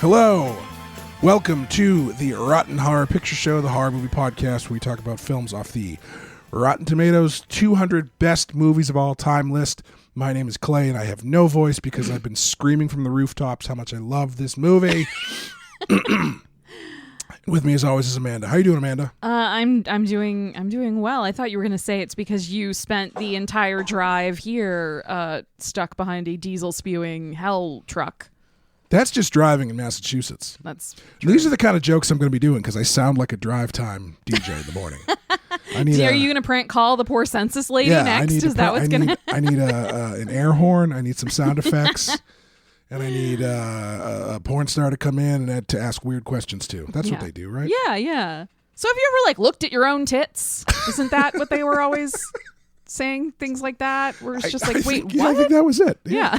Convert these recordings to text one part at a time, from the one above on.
Hello. Welcome to the Rotten Horror Picture Show, the horror movie podcast where we talk about films off the Rotten Tomatoes 200 Best Movies of All Time list. My name is Clay, and I have no voice because I've been screaming from the rooftops how much I love this movie. With me, as always, is Amanda. How you doing, Amanda? I'm doing well. I thought you were going to say it's because you spent the entire drive here stuck behind a diesel spewing hell truck. That's just driving in Massachusetts. That's true. These are the kind of jokes I'm going to be doing because I sound like a drive time DJ in the morning. Are you going to prank call the poor census lady next? Is that what's going to happen? I need an air horn. I need some sound effects. And I need a porn star to come in and to ask weird questions too. That's what they do, right? Yeah. So have you ever looked at your own tits? Isn't that what they were always saying? Things like that? Where it's just what? Yeah, I think that was it. Yeah.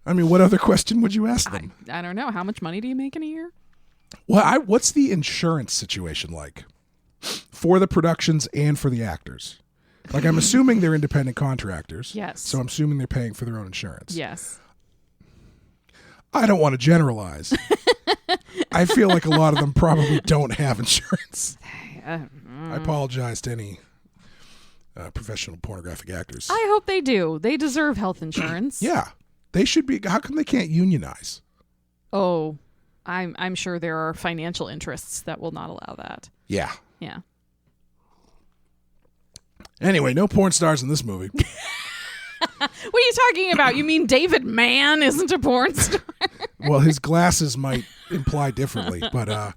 I mean, what other question would you ask them? I don't know. How much money do you make in a year? Well, what's the insurance situation like for the productions and for the actors? I'm assuming they're independent contractors. Yes. So I'm assuming they're paying for their own insurance. Yes. I don't want to generalize. I feel like a lot of them probably don't have insurance. I apologize to any professional pornographic actors. I hope they do. They deserve health insurance. Yeah. They should be. How come they can't unionize? Oh, I'm sure there are financial interests that will not allow that. Yeah. Yeah. Anyway, no porn stars in this movie. What are you talking about? You mean David Mann isn't a porn star? Well, his glasses might imply differently, but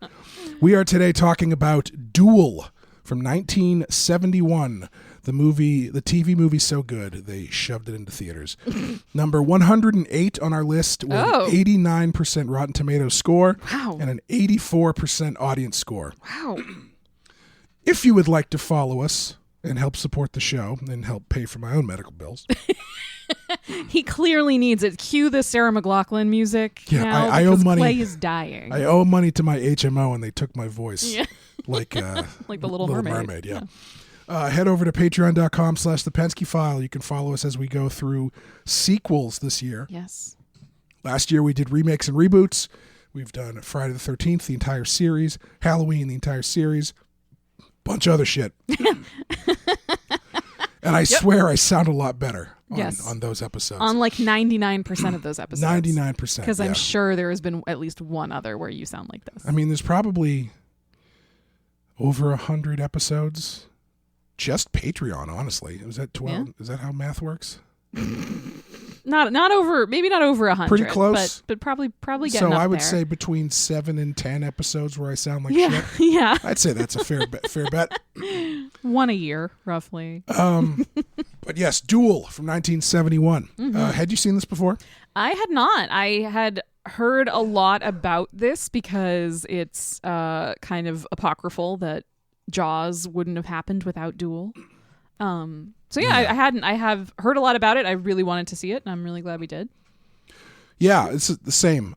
we are today talking about Duel from 1971. The TV movie so good, they shoved it into theaters. Number 108 on our list with an 89% Rotten Tomatoes score. Wow. And an 84% audience score. Wow. If you would like to follow us and help support the show and help pay for my own medical bills. He clearly needs it. Cue the Sarah McLachlan music. Yeah, now I owe money. Clay is dying. I owe money to my HMO and they took my voice. Yeah. Like the Little Mermaid. Yeah. Head over to patreon.com/thepensky-file. You can follow us as we go through sequels this year. Yes. Last year we did remakes and reboots. We've done Friday the 13th, the entire series, Halloween, the entire series, bunch of other shit. And I swear I sound a lot better on those episodes. On 99% of those episodes. 99%. Because I'm sure there has been at least one other where you sound like this. I mean, there's probably over 100 episodes. Just Patreon, honestly. Is that 12? Yeah. Is that how math works? Not over, maybe not over 100. Pretty close. But probably getting so up there. I would say between 7 and 10 episodes where I sound like shit. Yeah. I'd say that's a fair bet. One a year, roughly. But yes, Duel from 1971. Mm-hmm. Had you seen this before? I had not. I had heard a lot about this because it's kind of apocryphal that Jaws wouldn't have happened without Duel. I have heard a lot about it. I really wanted to see it, and I'm really glad we did. Yeah, it's the same.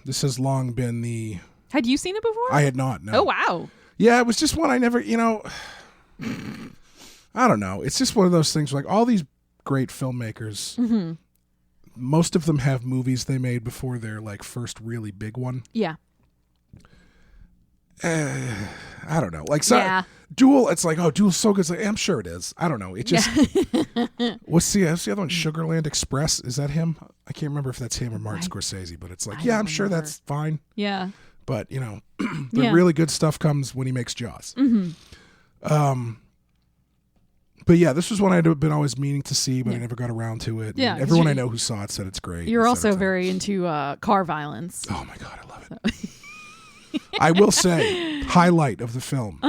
This has long been the... Had you seen it before? I had not, no. Oh, wow. Yeah, it was just one I never, I don't know. It's just one of those things all these great filmmakers, most of them have movies they made before their first really big one. Yeah. I don't know. Duel, it's Duel's so good. It's I'm sure it is. I don't know. It just... What's the other one? Sugarland Express? Is that him? I can't remember if that's him or Martin Scorsese, but it's I'm sure that's fine. Yeah. But, the really good stuff comes when he makes Jaws. Mm-hmm. But yeah, this was one I'd been always meaning to see, but I never got around to it. Yeah, and everyone I know who saw it said it's great. You're also very into car violence. Oh my God, I love it. I will say, highlight of the film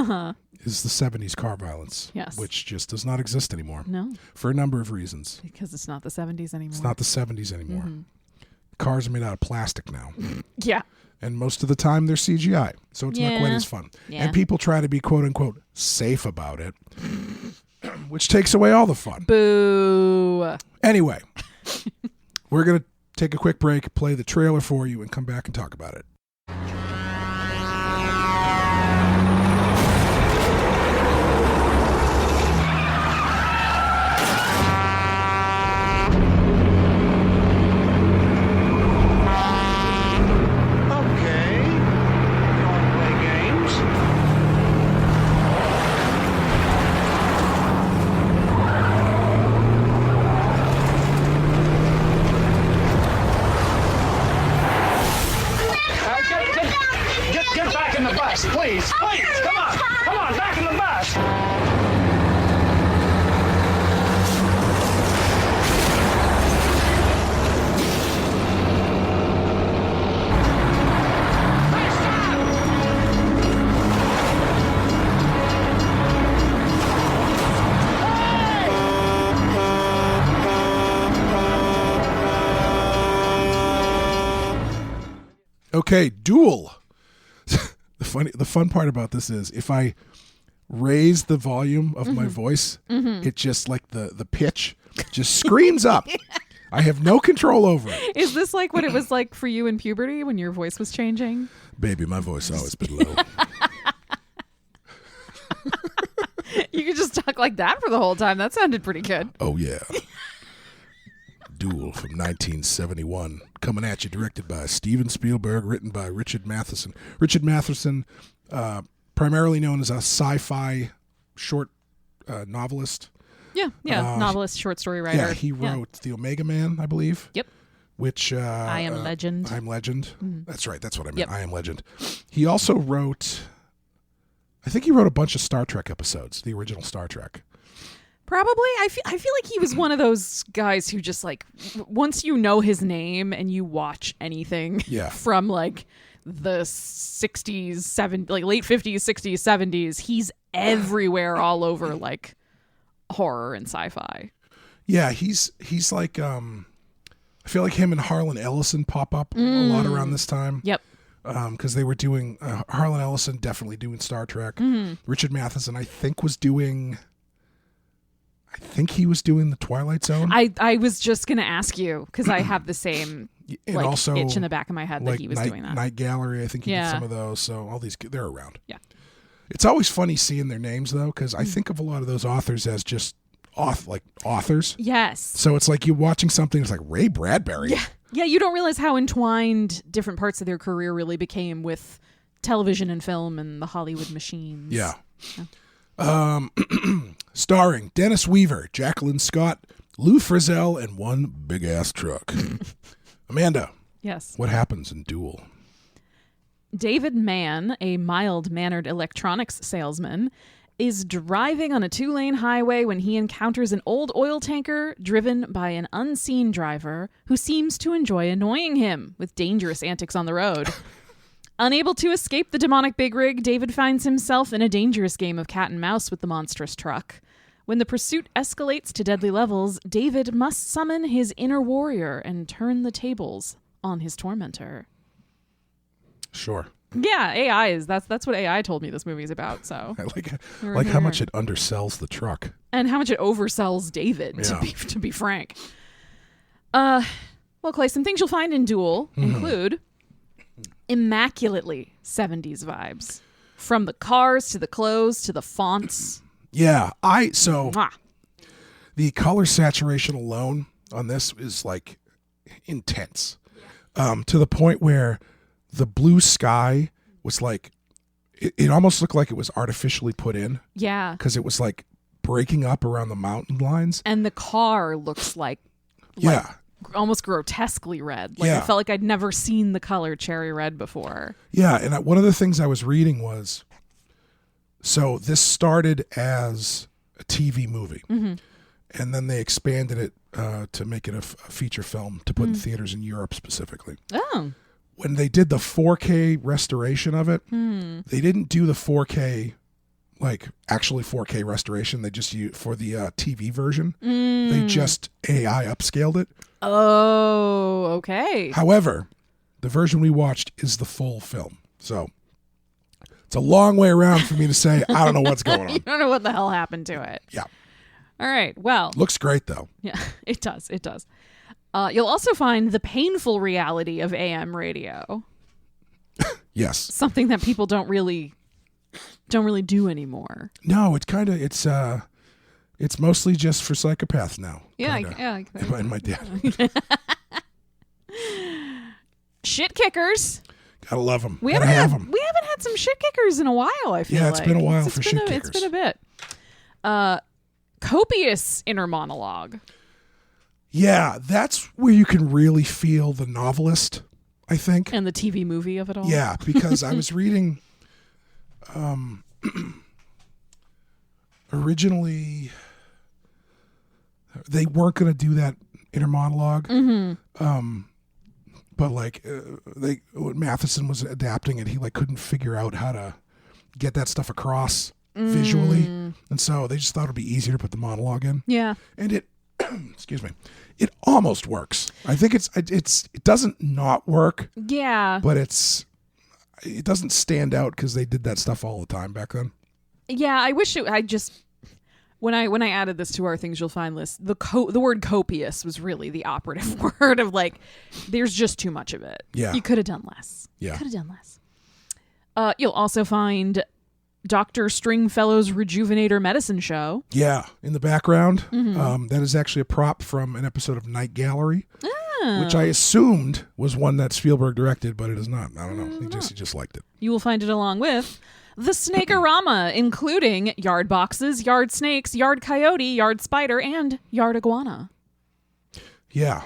is the 70s car violence, which just does not exist anymore. No. For a number of reasons. Because it's not the 70s anymore. It's not the 70s anymore. Mm-hmm. Cars are made out of plastic now. Yeah. And most of the time they're CGI, so it's not quite as fun. Yeah. And people try to be quote-unquote safe about it, which takes away all the fun. Boo. Anyway, we're going to take a quick break, play the trailer for you, and come back and talk about it. Please, come on. Come on, back in the bus. Okay, Duel. The fun part about this is if I raise the volume of my voice, it just like the pitch just screams up. I have no control over it. Is this like what it was like for you in puberty when your voice was changing? Baby, my voice has always been low. You could just talk like that for the whole time. That sounded pretty good. Oh, yeah. Duel from 1971. Coming at you, directed by Steven Spielberg, written by Richard Matheson. Richard Matheson, primarily known as a sci-fi short novelist. Yeah, novelist, short story writer. Yeah, he wrote The Omega Man, I believe. Yep. Which I Am Legend. I Am Legend. Mm-hmm. That's right. That's what I meant. Yep. I Am Legend. He also wrote, I think he wrote a bunch of Star Trek episodes, the original Star Trek. Probably. I feel like he was one of those guys who just like once you know his name and you watch anything from like the 60s, like late 50s, 60s, 70s, he's everywhere all over like horror and sci-fi. Yeah, he's like I feel like him and Harlan Ellison pop up a lot around this time. Yep. Because they were doing Harlan Ellison definitely doing Star Trek. Mm-hmm. Richard Matheson I think he was doing the Twilight Zone. I was just gonna ask you because I have the same and like also, itch in the back of my head like that he was doing that. Night Gallery, I think he did some of those. So all these, they're around. Yeah. It's always funny seeing their names though, because I think of a lot of those authors as just authors. Yes. So it's like you're watching something. It's like Ray Bradbury. Yeah. Yeah. You don't realize how entwined different parts of their career really became with television and film and the Hollywood machines. Yeah. Starring Dennis Weaver, Jacqueline Scott, Lou Frizzell, and one big ass truck. Amanda. Yes. What happens in Duel? David Mann, a mild-mannered electronics salesman, is driving on a 2-lane highway when he encounters an old oil tanker driven by an unseen driver who seems to enjoy annoying him with dangerous antics on the road. Unable to escape the demonic big rig, David finds himself in a dangerous game of cat and mouse with the monstrous truck. When the pursuit escalates to deadly levels, David must summon his inner warrior and turn the tables on his tormentor. Sure. Yeah, AI is that's what AI told me this movie's about. So I like how much it undersells the truck and how much it oversells David. Yeah. To be frank. Well, Clay, some things you'll find in Duel include immaculately 70s vibes, from the cars to the clothes to the fonts. Yeah, the color saturation alone on this is like intense, to the point where the blue sky was like, it almost looked like it was artificially put in. Yeah, because it was like breaking up around the mountain lines, and the car looks like almost grotesquely red. Like I felt like I'd never seen the color cherry red before. Yeah, and one of the things I was reading was, so this started as a TV movie, and then they expanded it to make it a feature film to put in theaters in Europe specifically. Oh. When they did the 4K restoration of it, they didn't do the 4K, like actually 4K restoration. They just used for the TV version. They just AI upscaled it. Oh, okay. However, the version we watched is the full film. So it's a long way around for me to say I don't know what's going on. You don't know what the hell happened to it. Yeah. All right. Well. Looks great, though. Yeah, it does. It does. You'll also find the painful reality of AM radio. Yes. Something that people don't really do anymore. No, it's kind of it's mostly just for psychopaths now. Yeah, and my dad. Shit kickers. Gotta love them. We haven't had some shit kickers in a while. I feel like it's been a while for shit kickers. It's been a bit. Copious inner monologue. Yeah, that's where you can really feel the novelist, I think. And the TV movie of it all. Yeah, because I was reading Originally, they weren't going to do that inner monologue. But like, when Matheson was adapting it, he like couldn't figure out how to get that stuff across visually, and so they just thought it'd be easier to put the monologue in. Yeah, and it, excuse me, it almost works. I think it doesn't not work. Yeah, but it doesn't stand out because they did that stuff all the time back then. Yeah, I wish I just when I added this to our things you'll find list, the word copious was really the operative word of like, there's just too much of it. Yeah, you could have done less. Yeah, could have done less. You'll also find Dr. Stringfellow's Rejuvenator Medicine Show. Yeah, in the background. That is actually a prop from an episode of Night Gallery, which I assumed was one that Spielberg directed, but it is not. I don't know. He just liked it. You will find it along with the Snakerama, including yard boxes, yard snakes, yard coyote, yard spider, and yard iguana. Yeah.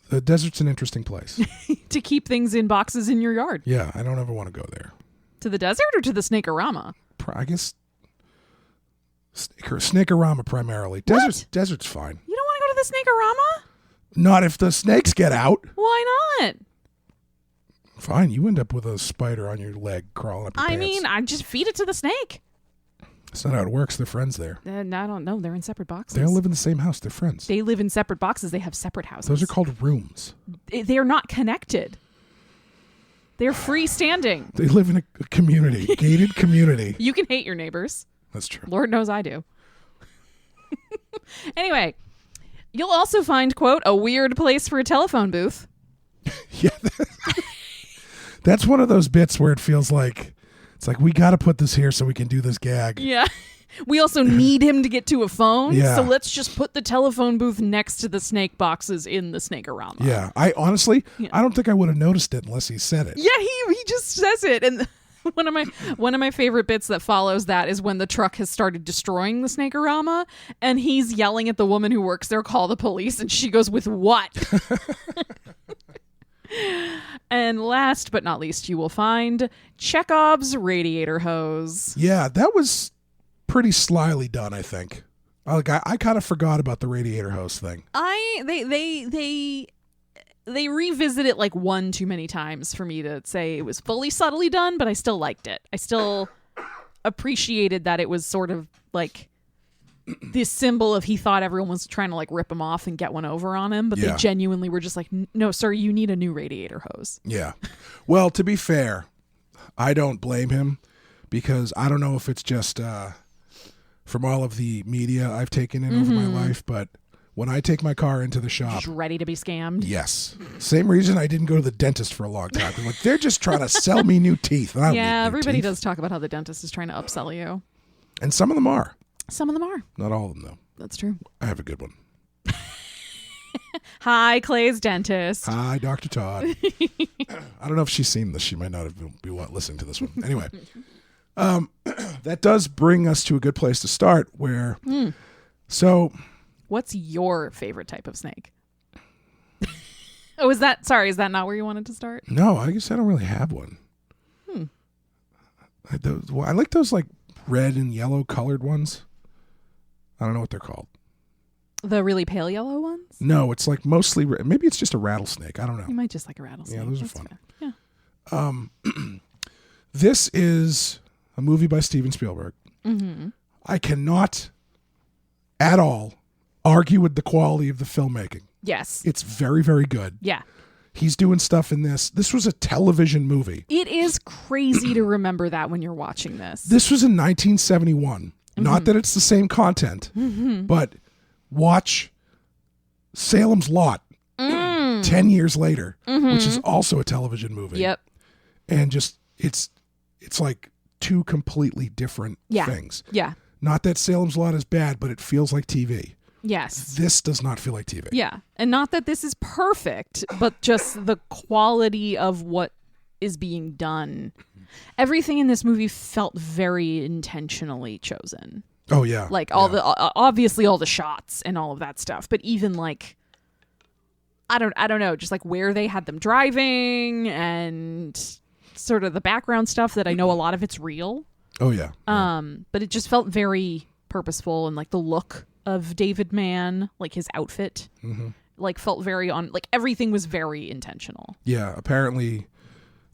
The desert's an interesting place. To keep things in boxes in your yard. Yeah, I don't ever want to go there. To the desert or to the Snakerama? I guess Snakerama primarily. Desert's fine. You don't want to go to the Snakerama? Not if the snakes get out. Why not? Fine, you end up with a spider on your leg crawling up your pants. I mean, I just feed it to the snake. That's not how it works. They're friends there. I don't know. They're in separate boxes. They don't live in the same house. They're friends. They live in separate boxes. They have separate houses. Those are called rooms. They're not connected. They're freestanding. They live in a community, gated community. You can hate your neighbors. That's true. Lord knows I do. Anyway, you'll also find, quote, a weird place for a telephone booth. Yeah. That's one of those bits where it feels like, it's like, we got to put this here so we can do this gag. Yeah. We also need him to get to a phone, yeah. So let's just put the telephone booth next to the snake boxes in the Snakerama. Yeah. I don't think I would have noticed it unless he said it. Yeah, he just says it. And one of my favorite bits that follows that is when the truck has started destroying the Snakerama and he's yelling at the woman who works there, call the police, and she goes, with what? And last but not least, you will find Chekhov's radiator hose. Yeah, that was pretty slyly done, I think. I kind of forgot about the radiator hose thing. They revisit it like one too many times for me to say it was fully subtly done, but I still liked it. I still appreciated that it was sort of like this symbol of he thought everyone was trying to like rip him off and get one over on him, but they genuinely were just like, no, sir, you need a new radiator hose. Yeah. Well, to be fair, I don't blame him because I don't know if it's just from all of the media I've taken in over my life, but when I take my car into the shop, just ready to be scammed. Yes. Same reason I didn't go to the dentist for a long time. Like, they're just trying to sell me new teeth. And I don't need new everybody teeth. does talk about how the dentist is trying to upsell you. And some of them are. Some of them are. Not all of them, though. That's true. I have a good one. Hi, Clay's dentist. Hi, Dr. Todd. I don't know if she's seen this. She might not have been listening to this one. Anyway, that does bring us to a good place to start where, so... What's your favorite type of snake? Oh, is that not where you wanted to start? No, I guess I don't really have one. I like those like red and yellow colored ones. I don't know what they're called. The really pale yellow ones? No, it's like mostly, maybe it's just a rattlesnake. I don't know. You might just like a rattlesnake. Yeah, those are fun. Fair. Yeah. This is a movie by Steven Spielberg. Mm-hmm. I cannot at all argue with the quality of the filmmaking. Yes. It's very, very good. Yeah. He's doing stuff in this. This was a television movie. It is crazy to remember that when you're watching this. This was in 1971. Not that it's the same content, but watch Salem's Lot 10 years later, which is also a television movie. Yep. And just, it's like two completely different things. Yeah. Not that Salem's Lot is bad, but it feels like TV. Yes. This does not feel like TV. Yeah. And not that this is perfect, but just the quality of what is being done. Everything in this movie felt very intentionally chosen. Oh, yeah. Like all the, obviously all the shots and all of that stuff, but even like, I don't know, just like where they had them driving and sort of the background stuff that I know a lot of it's real. Oh yeah. But it just felt very purposeful, and like the look of David Mann, like his outfit, like felt very like everything was very intentional. Yeah. Apparently,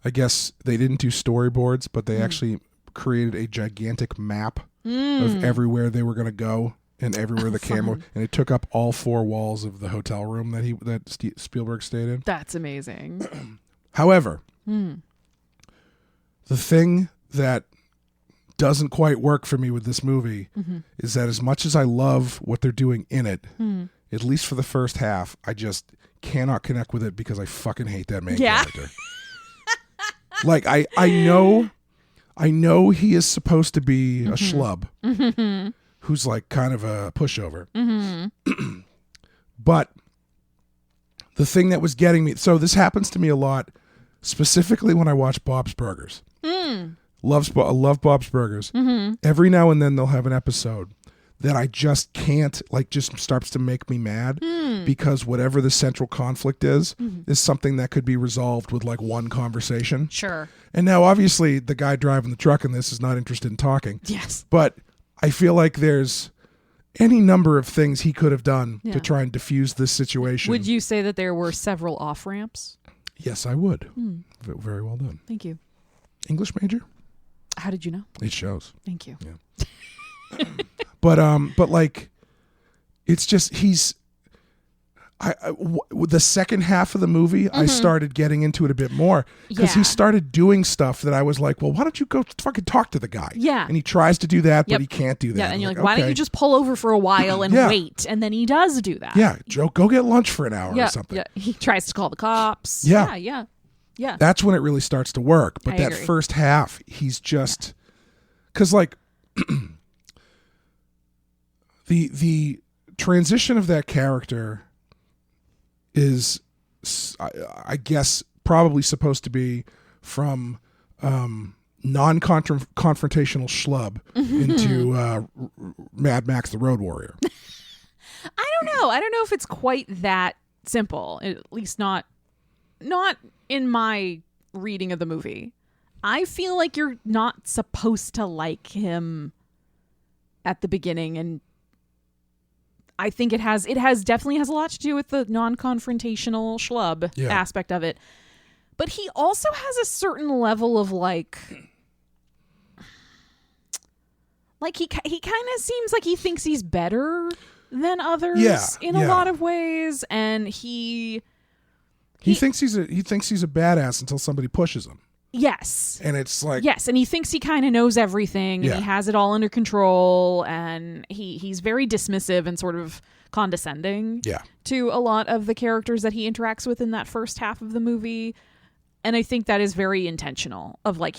I guess they didn't do storyboards, but they actually created a gigantic map of everywhere they were going to go and everywhere the camera, and it took up all 4 walls of the hotel room that Spielberg stayed in. That's amazing. However, the thing that doesn't quite work for me with this movie is that as much as I love what they're doing in it, at least for the first half, I just cannot connect with it because I fucking hate that main character. Like I know he is supposed to be a schlub who's like kind of a pushover. But the thing that was getting me, so this happens to me a lot, specifically when I watch Bob's Burgers. I love Bob's Burgers. Every now and then they'll have an episode that I just can't, like, just starts to make me mad because whatever the central conflict is something that could be resolved with like one conversation. Sure. And now obviously the guy driving the truck in this is not interested in talking. Yes. But I feel like there's any number of things he could have done to try and diffuse this situation. Would you say that there were several off-ramps? Yes, I would. Very well done. Thank you. English major? How did you know? It shows. Thank you. Yeah. But like, it's just with the second half of the movie, I started getting into it a bit more because he started doing stuff that I was like, well, why don't you go fucking talk to the guy? Yeah. And he tries to do that, but he can't do that. Yeah, and you're like, okay. why don't you just pull over for a while and wait? And then he does do that. Yeah, Joe, go get lunch for an hour or something. Yeah, he tries to call the cops. Yeah. Yeah. That's when it really starts to work. But I that agree. first half, he's just, because like the transition of that character is, I guess, probably supposed to be from non-confrontational schlub into Mad Max the Road Warrior. I don't know if it's quite that simple, at least not in my reading of the movie. I feel like you're not supposed to like him at the beginning, and I think it definitely has a lot to do with the non-confrontational schlub aspect of it. But he also has a certain level of like he kind of seems like he thinks he's better than others in a lot of ways, and he thinks he's a badass until somebody pushes him. Yes. And it's like... Yes, and he thinks he kind of knows everything, and he has it all under control, and he's very dismissive and sort of condescending to a lot of the characters that he interacts with in that first half of the movie. And I think that is very intentional, of like,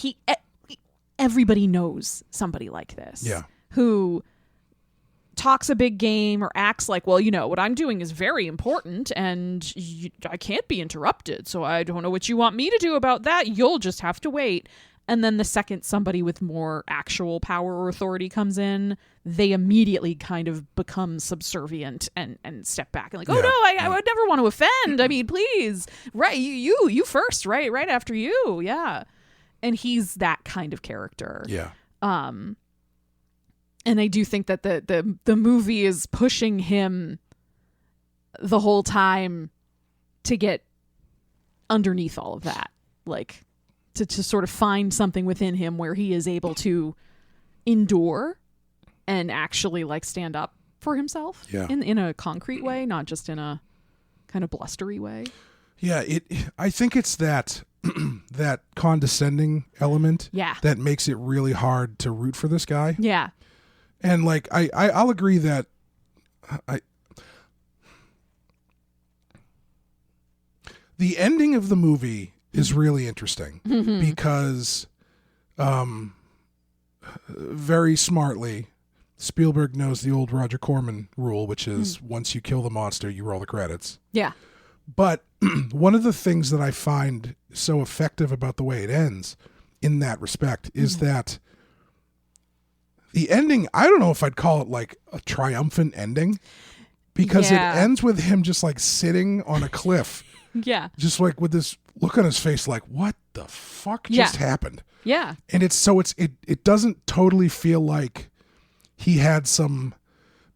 everybody knows somebody like this. Who talks a big game or acts like, well, what I'm doing is very important and I can't be interrupted, so I don't know what you want me to do about that. You'll just have to wait. And then the second somebody with more actual power or authority comes in, they immediately kind of become subservient and step back and like, oh no, I would never want to offend. I mean, please, right? You first, right after you, yeah. And he's that kind of character. Yeah. And I do think that the movie is pushing him the whole time to get underneath all of that, like to sort of find something within him where he is able to endure and actually like stand up for himself in a concrete way, not just in a kind of blustery way. Yeah, I think it's that that condescending element that makes it really hard to root for this guy. Yeah. And like I'll agree that the ending of the movie is really interesting because very smartly Spielberg knows the old Roger Corman rule, which is once you kill the monster, you roll the credits. Yeah. But one of the things that I find so effective about the way it ends in that respect is that the ending, I don't know if I'd call it like a triumphant ending, because it ends with him just like sitting on a cliff. Just like with this look on his face like, what the fuck just happened? Yeah. And it doesn't totally feel like he had some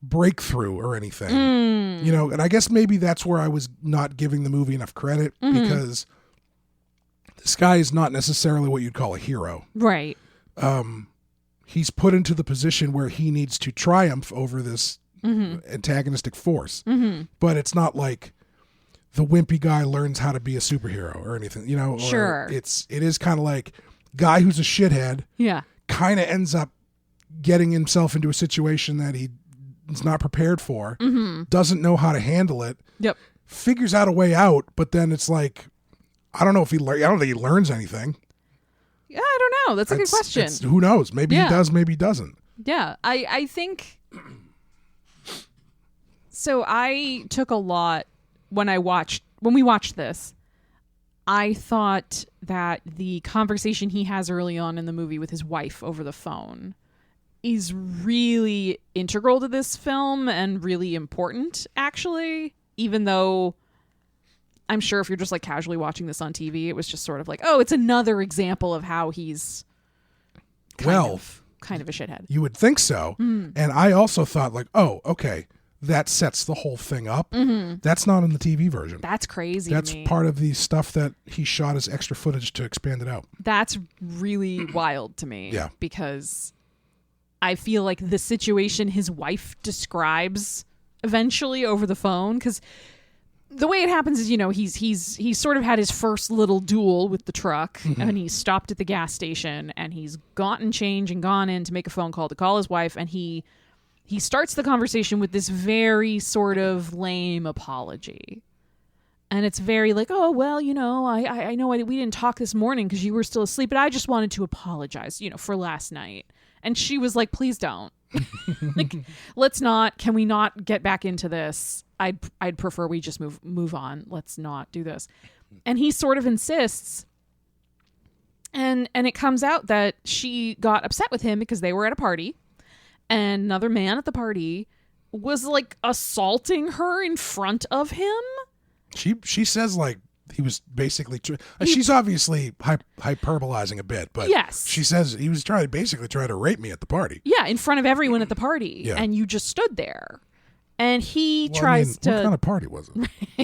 breakthrough or anything, and I guess maybe that's where I was not giving the movie enough credit, because this guy is not necessarily what you'd call a hero. Right. He's put into the position where he needs to triumph over this antagonistic force, but it's not like the wimpy guy learns how to be a superhero or anything, or Sure. it is kind of like guy who's a shithead kind of ends up getting himself into a situation that he's not prepared for, doesn't know how to handle it, figures out a way out, but then it's like, I don't know if I don't think he learns anything. Yeah, I don't know. That's a good question. Who knows? Maybe he does, maybe he doesn't. Yeah, I think... So I took a lot when we watched this. I thought that the conversation he has early on in the movie with his wife over the phone is really integral to this film and really important, actually, even though I'm sure if you're just like casually watching this on TV, it was just sort of like, oh, it's another example of how he's kind of a shithead. You would think so. And I also thought like, oh, okay, that sets the whole thing up. That's not in the TV version. That's crazy. That's to me. part of the stuff that he shot as extra footage to expand it out. That's really wild to me. Yeah. Because I feel like the situation his wife describes eventually over the phone, because the way it happens is, he's sort of had his first little duel with the truck, and he stopped at the gas station, and he's gotten change and gone in to make a phone call to call his wife, and he starts the conversation with this very sort of lame apology. And it's very like, oh, well, I know we didn't talk this morning because you were still asleep, but I just wanted to apologize, for last night. And she was like, please don't. Like, can we not get back into this? I'd prefer we just move on. Let's not do this. And he sort of insists. And it comes out that she got upset with him because they were at a party. And another man at the party was like assaulting her in front of him. She says like he was basically she's obviously hyperbolizing a bit, but yes, she says he was basically trying to rape me at the party. Yeah, in front of everyone at the party, and you just stood there. And he tries to. What kind of party was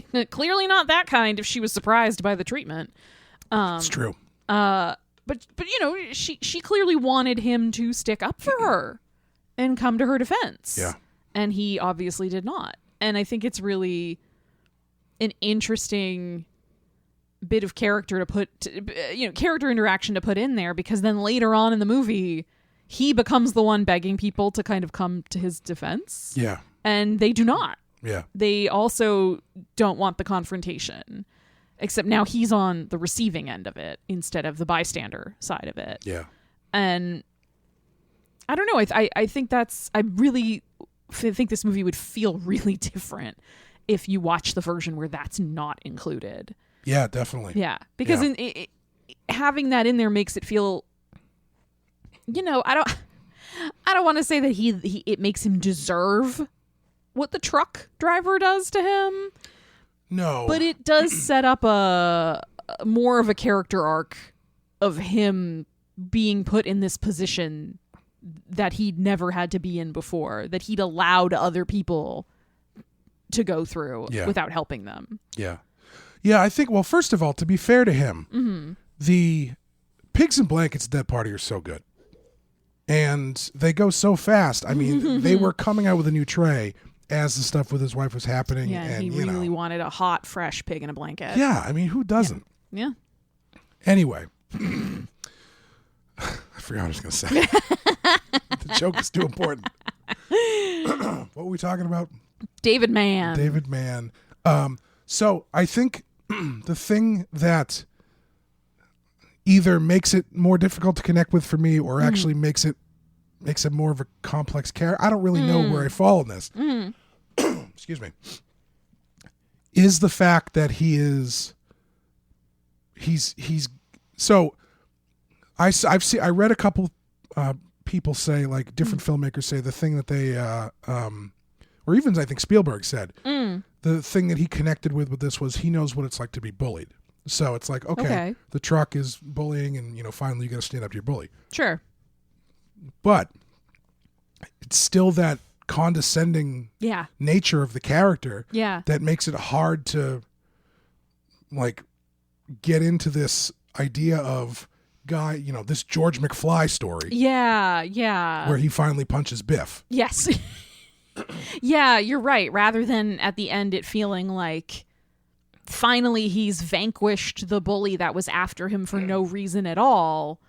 it? Clearly not that kind. If she was surprised by the treatment, it's true. But she clearly wanted him to stick up for her and come to her defense. Yeah, and he obviously did not. And I think it's really an interesting bit of character character interaction to put in there, because then later on in the movie, he becomes the one begging people to kind of come to his defense. Yeah. And they do not. Yeah. They also don't want the confrontation, except now he's on the receiving end of it instead of the bystander side of it. Yeah. And I don't know. I think I really think this movie would feel really different if you watch the version where that's not included. Yeah, definitely. Yeah, because having that in there makes it feel, I don't want to say that it makes him deserve what the truck driver does to him. No, but it does set up a more of a character arc of him being put in this position that he'd never had to be in before, that he'd allowed other people to go through without helping them. Yeah. Yeah, I think, well, first of all, to be fair to him, the Pigs in Blankets Dead Party are so good. And they go so fast. I mean, they were coming out with a new tray as the stuff with his wife was happening. Yeah, and he really wanted a hot, fresh pig in a blanket. Yeah, I mean, who doesn't? Yeah. Anyway. I forgot what I was going to say. The joke is too important. What were we talking about? David Mann. So I think the thing that either makes it more difficult to connect with for me, or actually makes it more of a complex character, I don't really know where I fall in this. Excuse me. Is the fact that he's so I read a couple people say, like different filmmakers say, the thing that they or even I think Spielberg said, the thing that he connected with this was he knows what it's like to be bullied. So it's like, okay, the truck is bullying, and finally you got to stand up to your bully. Sure. But it's still that condescending nature of the character that makes it hard to like get into this idea of guy, this George McFly story. Yeah. Where he finally punches Biff. Yes. Yeah, you're right. Rather than at the end it feeling like finally he's vanquished the bully that was after him for no reason at all.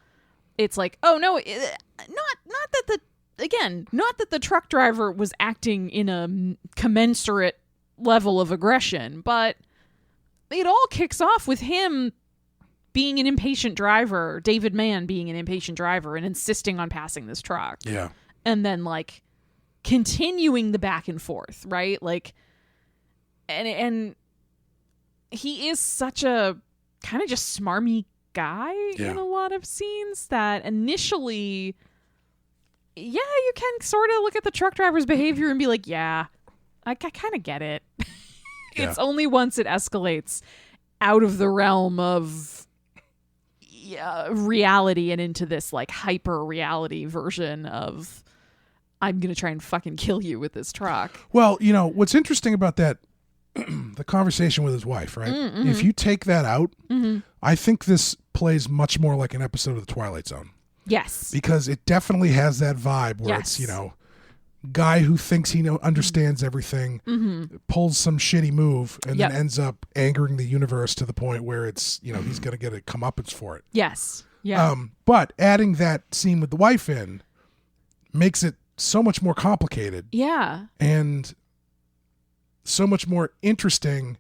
It's like, oh no, not that the truck driver was acting in a commensurate level of aggression, but it all kicks off with him being an impatient driver, David Mann being an impatient driver and insisting on passing this truck. Yeah. And then like continuing the back and forth, right? Like, and he is such a kind of just smarmy guy in a lot of scenes that initially, you can sort of look at the truck driver's behavior and be like, I kind of get it. It's only once it escalates out of the realm of reality and into this like hyper reality version of I'm going to try and fucking kill you with this truck. Well, what's interesting about that, the conversation with his wife, right? Mm-hmm. If you take that out, I think this plays much more like an episode of The Twilight Zone. Yes. Because it definitely has that vibe where it's, guy who thinks he understands everything, pulls some shitty move, and then ends up angering the universe to the point where it's, he's going to get a comeuppance for it. Yes. Yeah. But adding that scene with the wife in makes it so much more complicated. Yeah. And so much more interesting,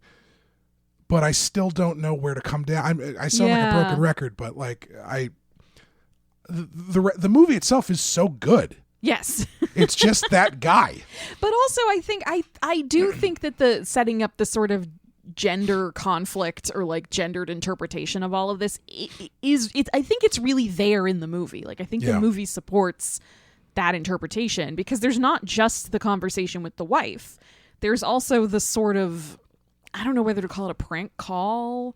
but I still don't know where to come down. I sound like a broken record, but like the movie itself is so good. Yes. It's just that guy. But also I think I do think that the setting up the sort of gender conflict or like gendered interpretation of all of this I think it's really there in the movie. Like I think the movie supports that interpretation because there's not just the conversation with the wife. There's also the sort of, I don't know whether to call it a prank call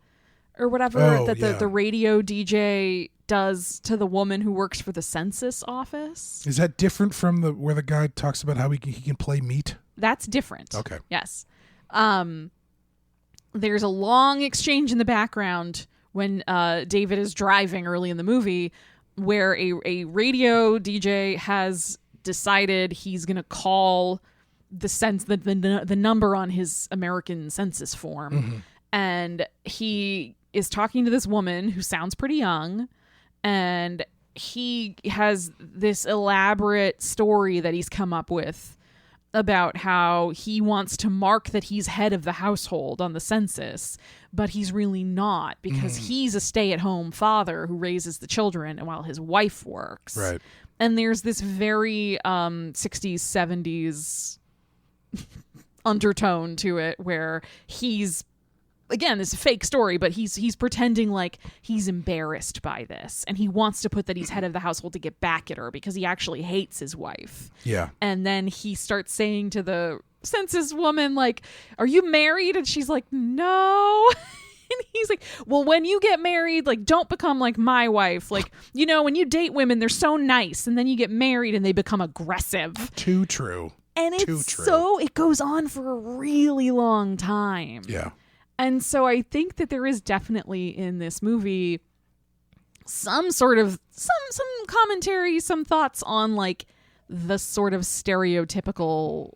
or whatever that the radio DJ does to the woman who works for the census office. Is that different from where the guy talks about how he can play meat? That's different. Okay. Yes. There's a long exchange in the background when David is driving early in the movie where a radio DJ has decided he's going to call the number on his American census form. And he is talking to this woman who sounds pretty young, and he has this elaborate story that he's come up with about how he wants to mark that he's head of the household on the census, but he's really not because he's a stay-at-home father who raises the children while his wife works. Right. And there's this very 60s, 70s undertone to it where he's, again, it's a fake story, but he's pretending like he's embarrassed by this and he wants to put that he's head of the household to get back at her because he actually hates his wife. Yeah. And then he starts saying to the census woman, like, are you married? And she's like, no. And he's like, well, when you get married, like, don't become like my wife. Like, when you date women, they're so nice. And then you get married and they become aggressive. Too true. And it goes on for a really long time. Yeah. And so I think that there is definitely in this movie some sort of some commentary, some thoughts on like the sort of stereotypical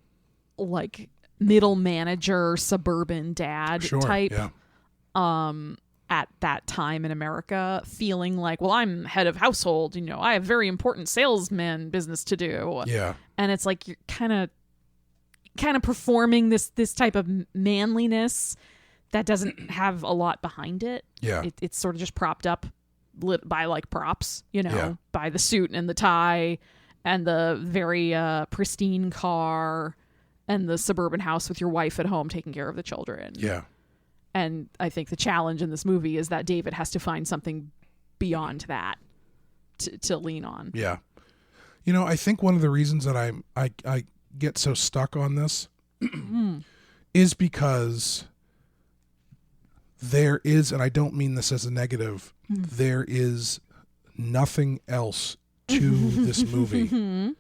like middle manager suburban dad type at that time in America, feeling like, well, I'm head of household, I have very important salesman business to do. Yeah. And it's like you're kind of performing this type of manliness that doesn't have a lot behind it. Yeah. It's sort of just propped up by like props, by the suit and the tie and the very pristine car and the suburban house with your wife at home taking care of the children. Yeah. And I think the challenge in this movie is that David has to find something beyond that to lean on. Yeah. I think one of the reasons that I get so stuck on this is because there is, and I don't mean this as a negative, there is nothing else to this movie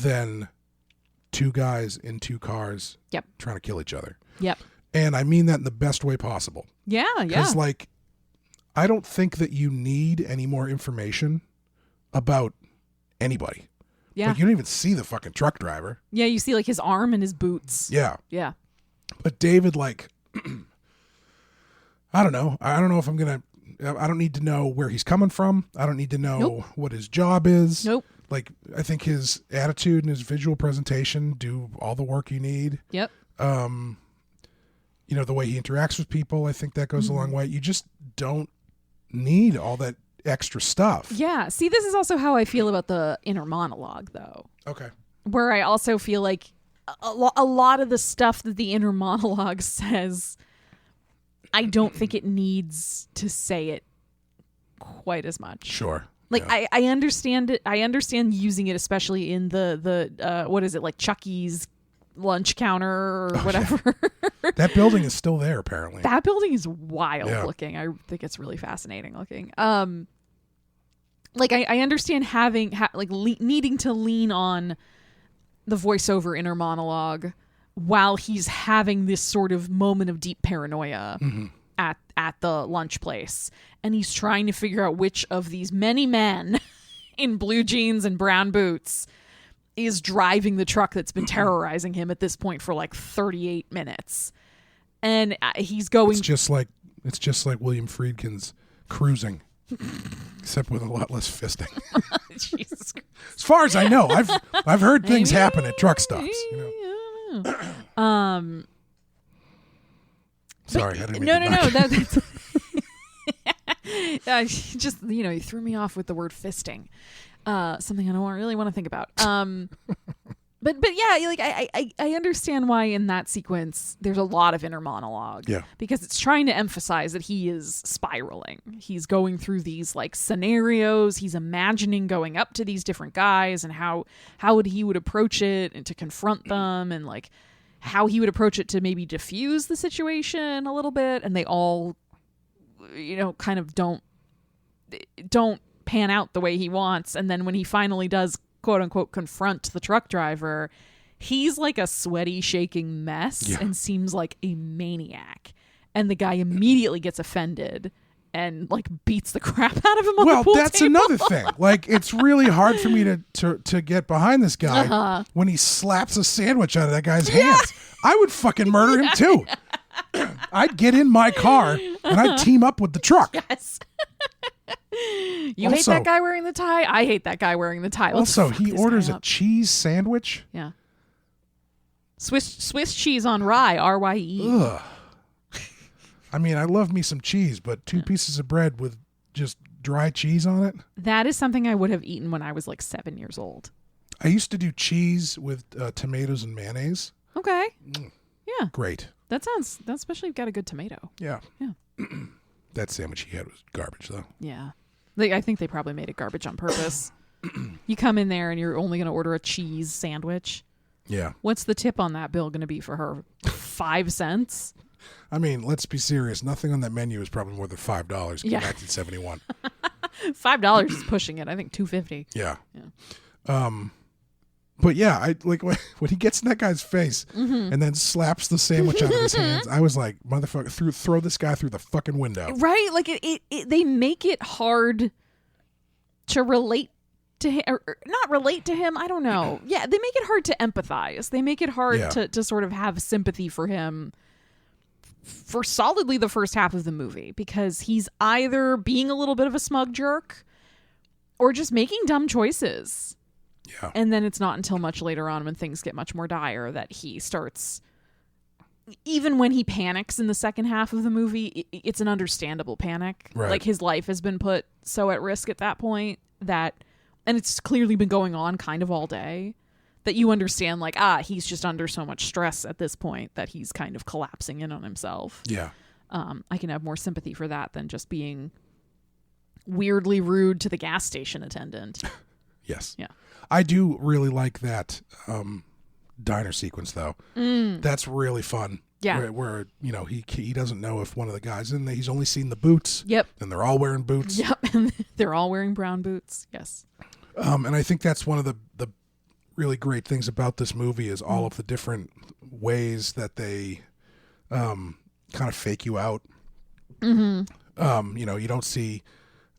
than two guys in two cars trying to kill each other. Yep. And I mean that in the best way possible. Yeah, yeah. Because, like, I don't think that you need any more information about anybody. Yeah. Like, you don't even see the fucking truck driver. Yeah, you see, like, his arm and his boots. Yeah. Yeah. But David, like, I don't know. I don't know if I'm going to, I don't need to know where he's coming from. I don't need to know what his job is. Nope. Like, I think his attitude and his visual presentation do all the work you need. Yep. You know, the way he interacts with people, I think that goes a long way. You just don't need all that extra stuff. Yeah. See, this is also how I feel about the inner monologue, though. Okay. Where I also feel like a lot of the stuff that the inner monologue says, I don't think it needs to say it quite as much. Sure. Like, yeah. I understand it. I understand using it, especially in the what is it, like Chucky's lunch counter or whatever. That building is still there, apparently. That building is wild looking. I think it's really fascinating looking. Like I understand having needing to lean on the voiceover inner monologue while he's having this sort of moment of deep paranoia at the lunch place, and he's trying to figure out which of these many men in blue jeans and brown boots is driving the truck that's been terrorizing him at this point for like 38 minutes. And he's going... It's just like William Friedkin's Cruising, except with a lot less fisting. Jesus Christ. As far as I know, I've heard things happen at truck stops. You know? Sorry, I didn't mean to knock that's just, you know, you threw me off with the word fisting. Something I don't really want to think about. But yeah, like I understand why in that sequence there's a lot of inner monologue. Yeah. Because it's trying to emphasize that he is spiraling. He's going through these like scenarios. He's imagining going up to these different guys and how he would approach it and to confront them, and like how he would approach it to maybe diffuse the situation a little bit. And they all, you know, kind of don't pan out the way he wants. And then when he finally does, quote unquote, confront the truck driver, he's like a sweaty, shaking mess and seems like a maniac. And the guy immediately gets offended and like beats the crap out of him on the pool that's table. Another thing. Like, it's really hard for me to get behind this guy when he slaps a sandwich out of that guy's hands. I would fucking murder him too. I'd get in my car and I'd team up with the truck. Yes. You hate that guy wearing the tie? I hate that guy wearing the tie. Also, he orders a cheese sandwich. Yeah. Swiss cheese on rye, RYE. Ugh. I mean, I love me some cheese, but two pieces of bread with just dry cheese on it? That is something I would have eaten when I was like 7 years old. I used to do cheese with tomatoes and mayonnaise. Okay. Yeah. Great. That sounds, especially if you've got a good tomato. Yeah. Yeah. That sandwich he had was garbage, though. Yeah. I think they probably made it garbage on purpose. You come in there and you're only going to order a cheese sandwich. Yeah. What's the tip on that bill going to be for her? 5 cents? I mean, let's be serious. Nothing on that menu is probably more than $5 in 1971. $5 is pushing it. I think $2.50. Yeah. But yeah, I like when he gets in that guy's face and then slaps the sandwich out of his hands. I was like, motherfucker, throw this guy through the fucking window. Right? Like they make it hard to relate to him, or not relate to him. I don't know. Yeah, they make it hard to empathize. They make it hard to sort of have sympathy for him for solidly the first half of the movie, because he's either being a little bit of a smug jerk or just making dumb choices. Yeah. And then it's not until much later on, when things get much more dire, that he starts, even when he panics in the second half of the movie, it's an understandable panic. Right. Like, his life has been put so at risk at that point that, and it's clearly been going on kind of all day, that you understand, like, he's just under so much stress at this point that he's kind of collapsing in on himself. Yeah. I can have more sympathy for that than just being weirdly rude to the gas station attendant. Yes. Yeah. I do really like that diner sequence, though. That's really fun. Yeah. Where he doesn't know if one of the guys in there. He's only seen the boots. Yep. And they're all wearing boots. Yep. And they're all wearing brown boots. Yes. And I think that's one of the really great things about this movie is all of the different ways that they kind of fake you out. Mm-hmm. You don't see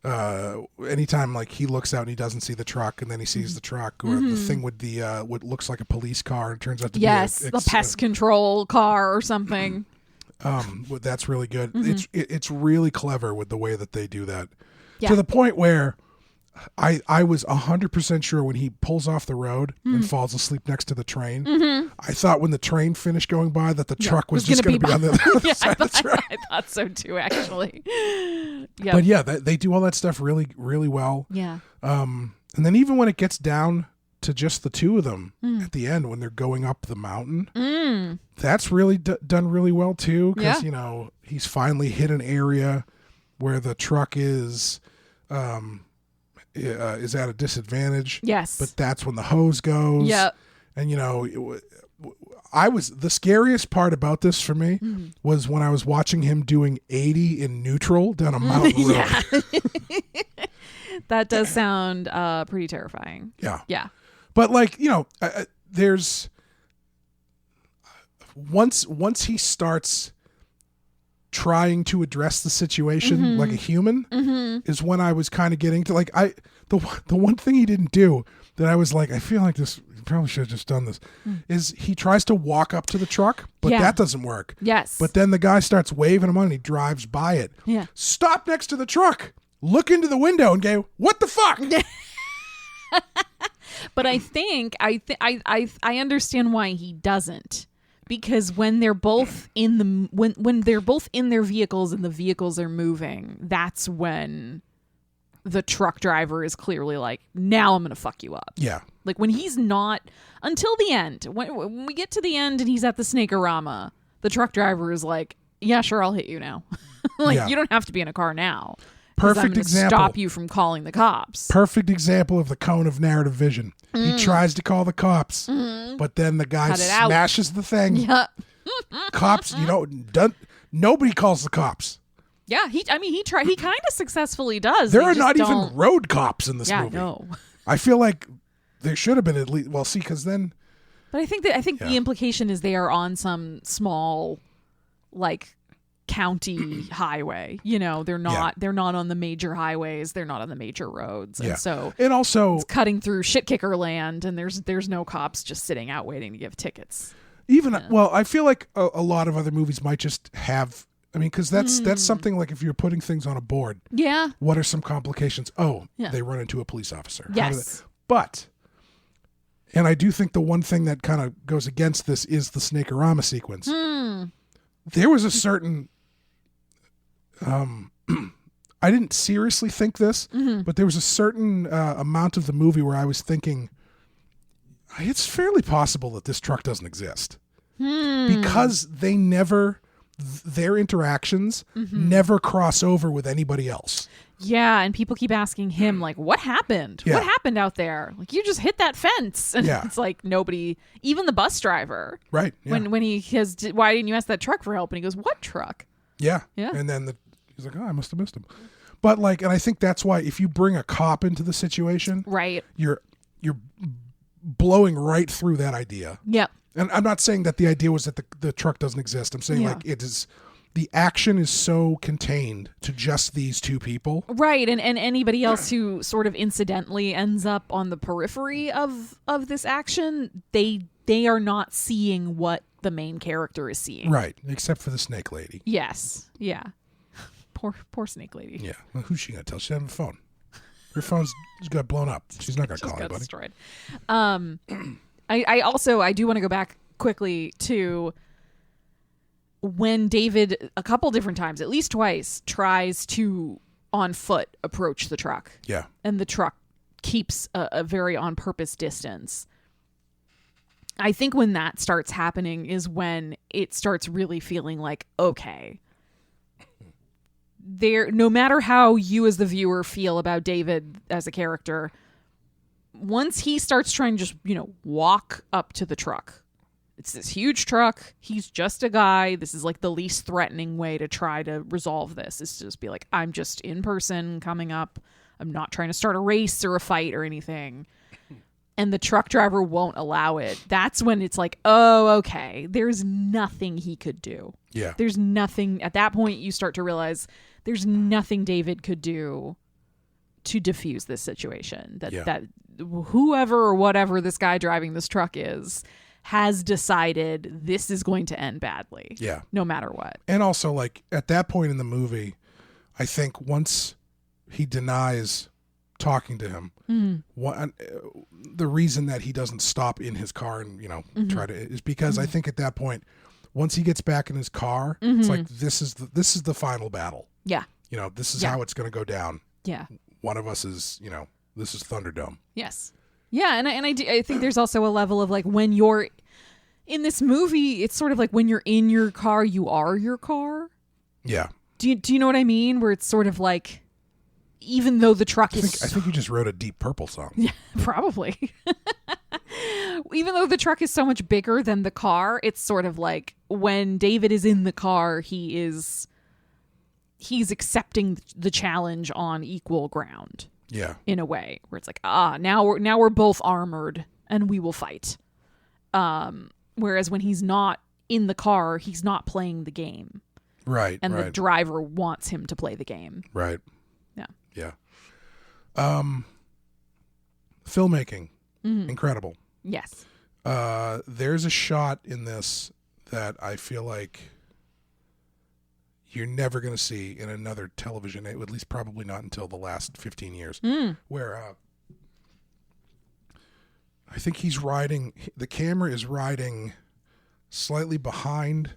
anytime like he looks out and he doesn't see the truck and then he sees the truck or the thing with the what looks like a police car and turns out to be the pest control car or something. That's really good. It's really clever with the way that they do that. Yeah. To the point where I was 100% sure when he pulls off the road and falls asleep next to the train. I thought when the train finished going by that the truck was just going to be on the other side of the track. I thought so too, actually. Yep. But yeah, they do all that stuff really, really well. Yeah. And then even when it gets down to just the two of them at the end when they're going up the mountain, that's really done really well too. Because he's finally hit an area where the truck is at a disadvantage. Yes. But that's when the hose goes. Yep. And the scariest part about this for me was when I was watching him doing 80 in neutral down a mountain road. Yeah. That does sound pretty terrifying. Yeah. Yeah. But there's once he starts trying to address the situation like a human is when I was kind of getting to the one thing he didn't do that I was like, I feel like this probably should have just done this is he tries to walk up to the truck, but that doesn't work. Yes. But then the guy starts waving him on and he drives by it. Yeah. Stop next to the truck, look into the window and go, what the fuck? But I think I understand why he doesn't. Because when they're both in when they're both in their vehicles and the vehicles are moving, that's when the truck driver is clearly like, now I'm going to fuck you up. Yeah. Like when he's not, until the end, when we get to the end and he's at the Snake-orama, the truck driver is like, yeah, sure, I'll hit you now. You don't have to be in a car now. Perfect example. Stop you from calling the cops. Perfect example of the cone of narrative vision. He tries to call the cops, but then the guy smashes the thing. Yeah. Cops, nobody calls the cops. Yeah, he kind of successfully does. There are not even road cops in this movie. Yeah, no. I feel like there should have been at least. Well, see, because then. But I think the implication is they are on some small, county highway. They're not on the major highways. They're not on the major roads. And so and also it's cutting through shit kicker land, and there's no cops just sitting out waiting to give tickets. I feel like a lot of other movies might just have. I mean, because that's something like if you're putting things on a board. Yeah. What are some complications? Oh, they run into a police officer. Yes. And I do think the one thing that kind of goes against this is the Snake-orama sequence. There was a certain. I didn't seriously think this, but there was a certain amount of the movie where I was thinking, it's fairly possible that this truck doesn't exist. Because their interactions never cross over with anybody else. Yeah, and people keep asking him, what happened? Yeah. What happened out there? You just hit that fence. And Yeah. it's like nobody, even the bus driver. Right. Yeah. When he says, why didn't you ask that truck for help? And he goes, what truck? Yeah. Yeah. And then he's like, I must have missed him. But and I think that's why if you bring a cop into the situation, right, you're blowing right through that idea. Yep. And I'm not saying that the idea was that the truck doesn't exist. I'm saying it is, the action is so contained to just these two people. Right. And anybody else who sort of incidentally ends up on the periphery of this action, they are not seeing what the main character is seeing. Right. Except for the snake lady. Yes. Yeah. Poor snake lady. Yeah. Well, who's she going to tell? She doesn't have a phone. Her phone's got blown up. She's not going to call anybody. Destroyed. I do want to go back quickly to when David, a couple different times, at least twice, tries to on foot approach the truck. Yeah. And the truck keeps a very on purpose distance. I think when that starts happening is when it starts really feeling like, okay, no matter how you as the viewer feel about David as a character, once he starts trying to just, walk up to the truck, It's this huge truck. He's just a guy. This is like the least threatening way to try to resolve this, is to just be like, I'm just in person coming up. I'm not trying to start a race or a fight or anything. And the truck driver won't allow it. That's when it's like, oh, okay, there's nothing he could do. Yeah. There's nothing. At that point, you start to realize there's nothing David could do to diffuse this situation. That whoever or whatever this guy driving this truck is has decided this is going to end badly. Yeah. No matter what. And also, like, at that point in the movie, I think once he denies talking to him, the reason that he doesn't stop in his car and, try to, is because I think at that point, once he gets back in his car, it's like, this is the final battle. Yeah. This is how it's going to go down. Yeah. One of us is, this is Thunderdome. Yes. Yeah, and I think there's also a level of like, when you're in this movie, it's sort of like when you're in your car, you are your car. Yeah. Do you know what I mean? Where it's sort of like, even though the truck I think you just wrote a Deep Purple song. Yeah, probably. Even though the truck is so much bigger than the car, it's sort of like when David is in the car, he's accepting the challenge on equal ground. Yeah. In a way where it's like, now we're both armored and we will fight. Whereas when he's not in the car, he's not playing the game. Right. And the driver wants him to play the game. Right. Yeah. Yeah. Filmmaking. Incredible. Yes. There's a shot in this that I feel like you're never going to see in another television, at least probably not until the last 15 years, where I think the camera is riding slightly behind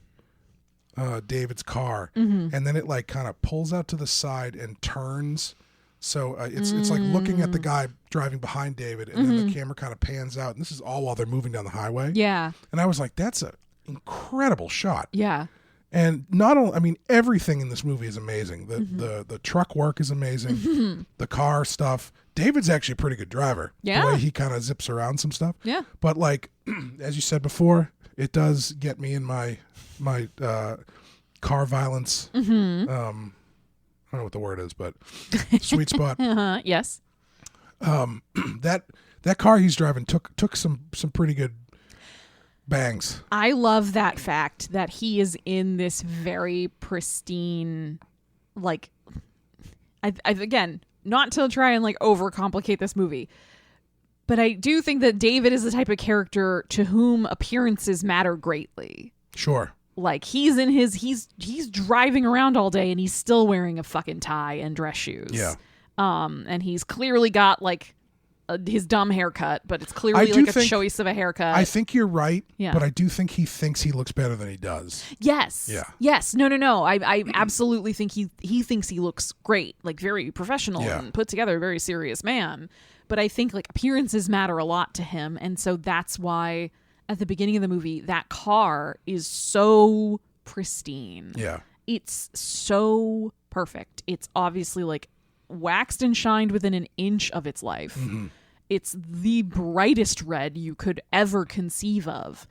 David's car, and then it like kind of pulls out to the side and turns. So it's like looking at the guy driving behind David, and then the camera kind of pans out, and this is all while they're moving down the highway. Yeah. And I was like, that's an incredible shot. Yeah. And not only, everything in this movie is amazing. The truck work is amazing. The car stuff. David's actually a pretty good driver. Yeah. The way he kind of zips around some stuff. Yeah. But like, as you said before, it does get me in my car violence. I don't know what the word is, but sweet spot. Yes. That car he's driving took some pretty good bangs. I love that fact that he is in this very pristine, like, I again, not to try and like overcomplicate this movie, but I do think that David is the type of character to whom appearances matter greatly. Sure. Like he's driving around all day and he's still wearing a fucking tie and dress shoes. Yeah. And he's clearly got like his dumb haircut, but it's clearly like a choice of a haircut. I think you're right, yeah. But I do think he thinks he looks better than he does. Yes. Yeah. Yes. No. I absolutely think he thinks he looks great, like very professional and put together, very serious man. But I think like appearances matter a lot to him, and so that's why at the beginning of the movie that car is so pristine. Yeah. It's so perfect. It's obviously like waxed and shined within an inch of its life. Mm-hmm. It's the brightest red you could ever conceive of.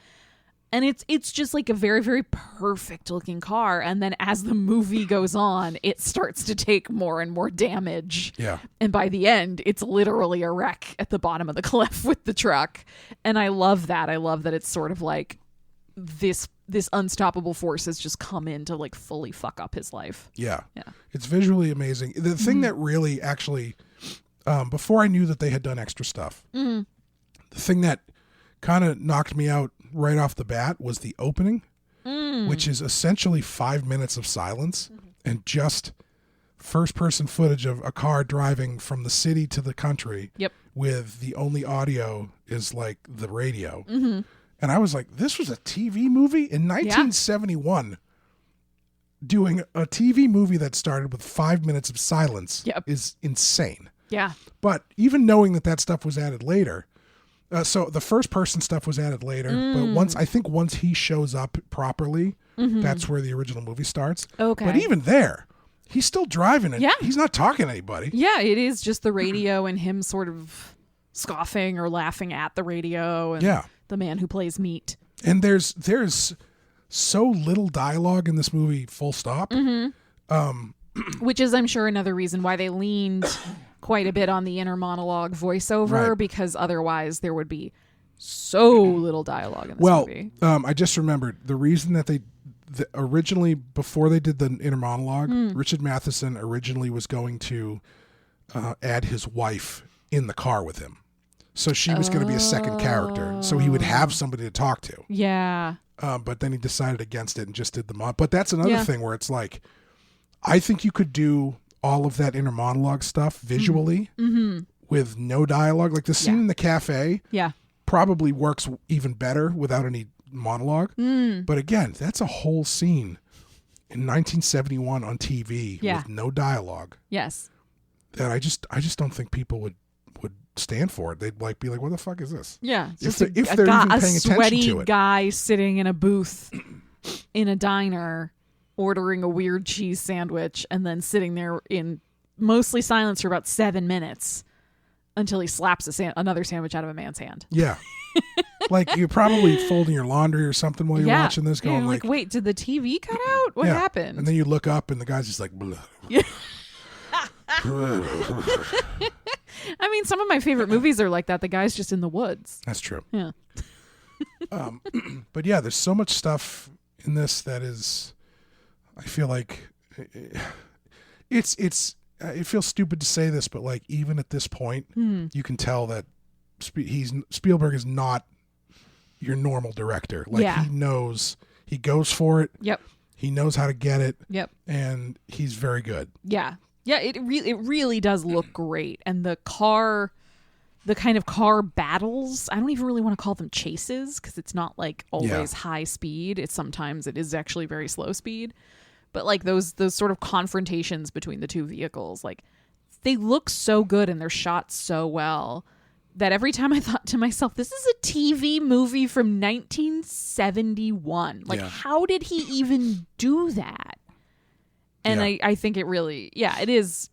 And it's just like a very, very perfect looking car. And then as the movie goes on, it starts to take more and more damage. Yeah. And by the end, it's literally a wreck at the bottom of the cliff with the truck. And I love that. I love that it's sort of like this unstoppable force has just come in to like fully fuck up his life. Yeah. It's visually amazing. The thing that really actually, before I knew that they had done extra stuff, the thing that kind of knocked me out right off the bat was the opening, which is essentially 5 minutes of silence and just first person footage of a car driving from the city to the country. Yep. With the only audio is like the radio. And I was like, this was a TV movie in 1971. Doing a TV movie that started with 5 minutes of silence is insane. Yeah. But even knowing that stuff was added later, so the first person stuff was added later, but once he shows up properly, that's where the original movie starts. Okay. But even there, he's still driving it. Yeah. He's not talking to anybody. Yeah, it is just the radio and him sort of scoffing or laughing at the radio and the man who plays meat. And there's so little dialogue in this movie, full stop. Which is, I'm sure, another reason why they leaned quite a bit on the inner monologue voiceover, Right. because otherwise there would be so little dialogue in this movie. I just remembered the reason that originally, before they did the inner monologue, Richard Matheson originally was going to add his wife in the car with him. So she was going to be a second character. So he would have somebody to talk to. Yeah. But then he decided against it and just did the mod. But that's another thing where it's like, I think you could do all of that inner monologue stuff visually with no dialogue. Like the scene in the cafe probably works even better without any monologue. But again, that's a whole scene in 1971 on TV with no dialogue. Yes. That I just don't think people would stand for it. They'd be like, what the fuck is this? Yeah. If they're even paying attention sweaty to it. guy sitting in a booth in a diner ordering a weird cheese sandwich and then sitting there in mostly silence for about 7 minutes until he slaps another sandwich out of a man's hand. Yeah. Like you're probably folding your laundry or something while you're watching this, going like, wait, did the TV cut out? What happened? And then you look up and the guy's just like, blah. Yeah. I mean, some of my favorite movies are like that. The guy's just in the woods. That's true. Yeah. But yeah, there's so much stuff in this that is, I feel like it feels stupid to say this, but like even at this point, you can tell that Spielberg is not your normal director. Like he goes for it. Yep. He knows how to get it. Yep. And he's very good. Yeah. Yeah, it really does look great. And the kind of car battles, I don't even really want to call them chases because it's not like always high speed. It is actually very slow speed. But like those sort of confrontations between the two vehicles, like they look so good and they're shot so well that every time I thought to myself, this is a TV movie from 1971. Like how did he even do that? And I think it really, it is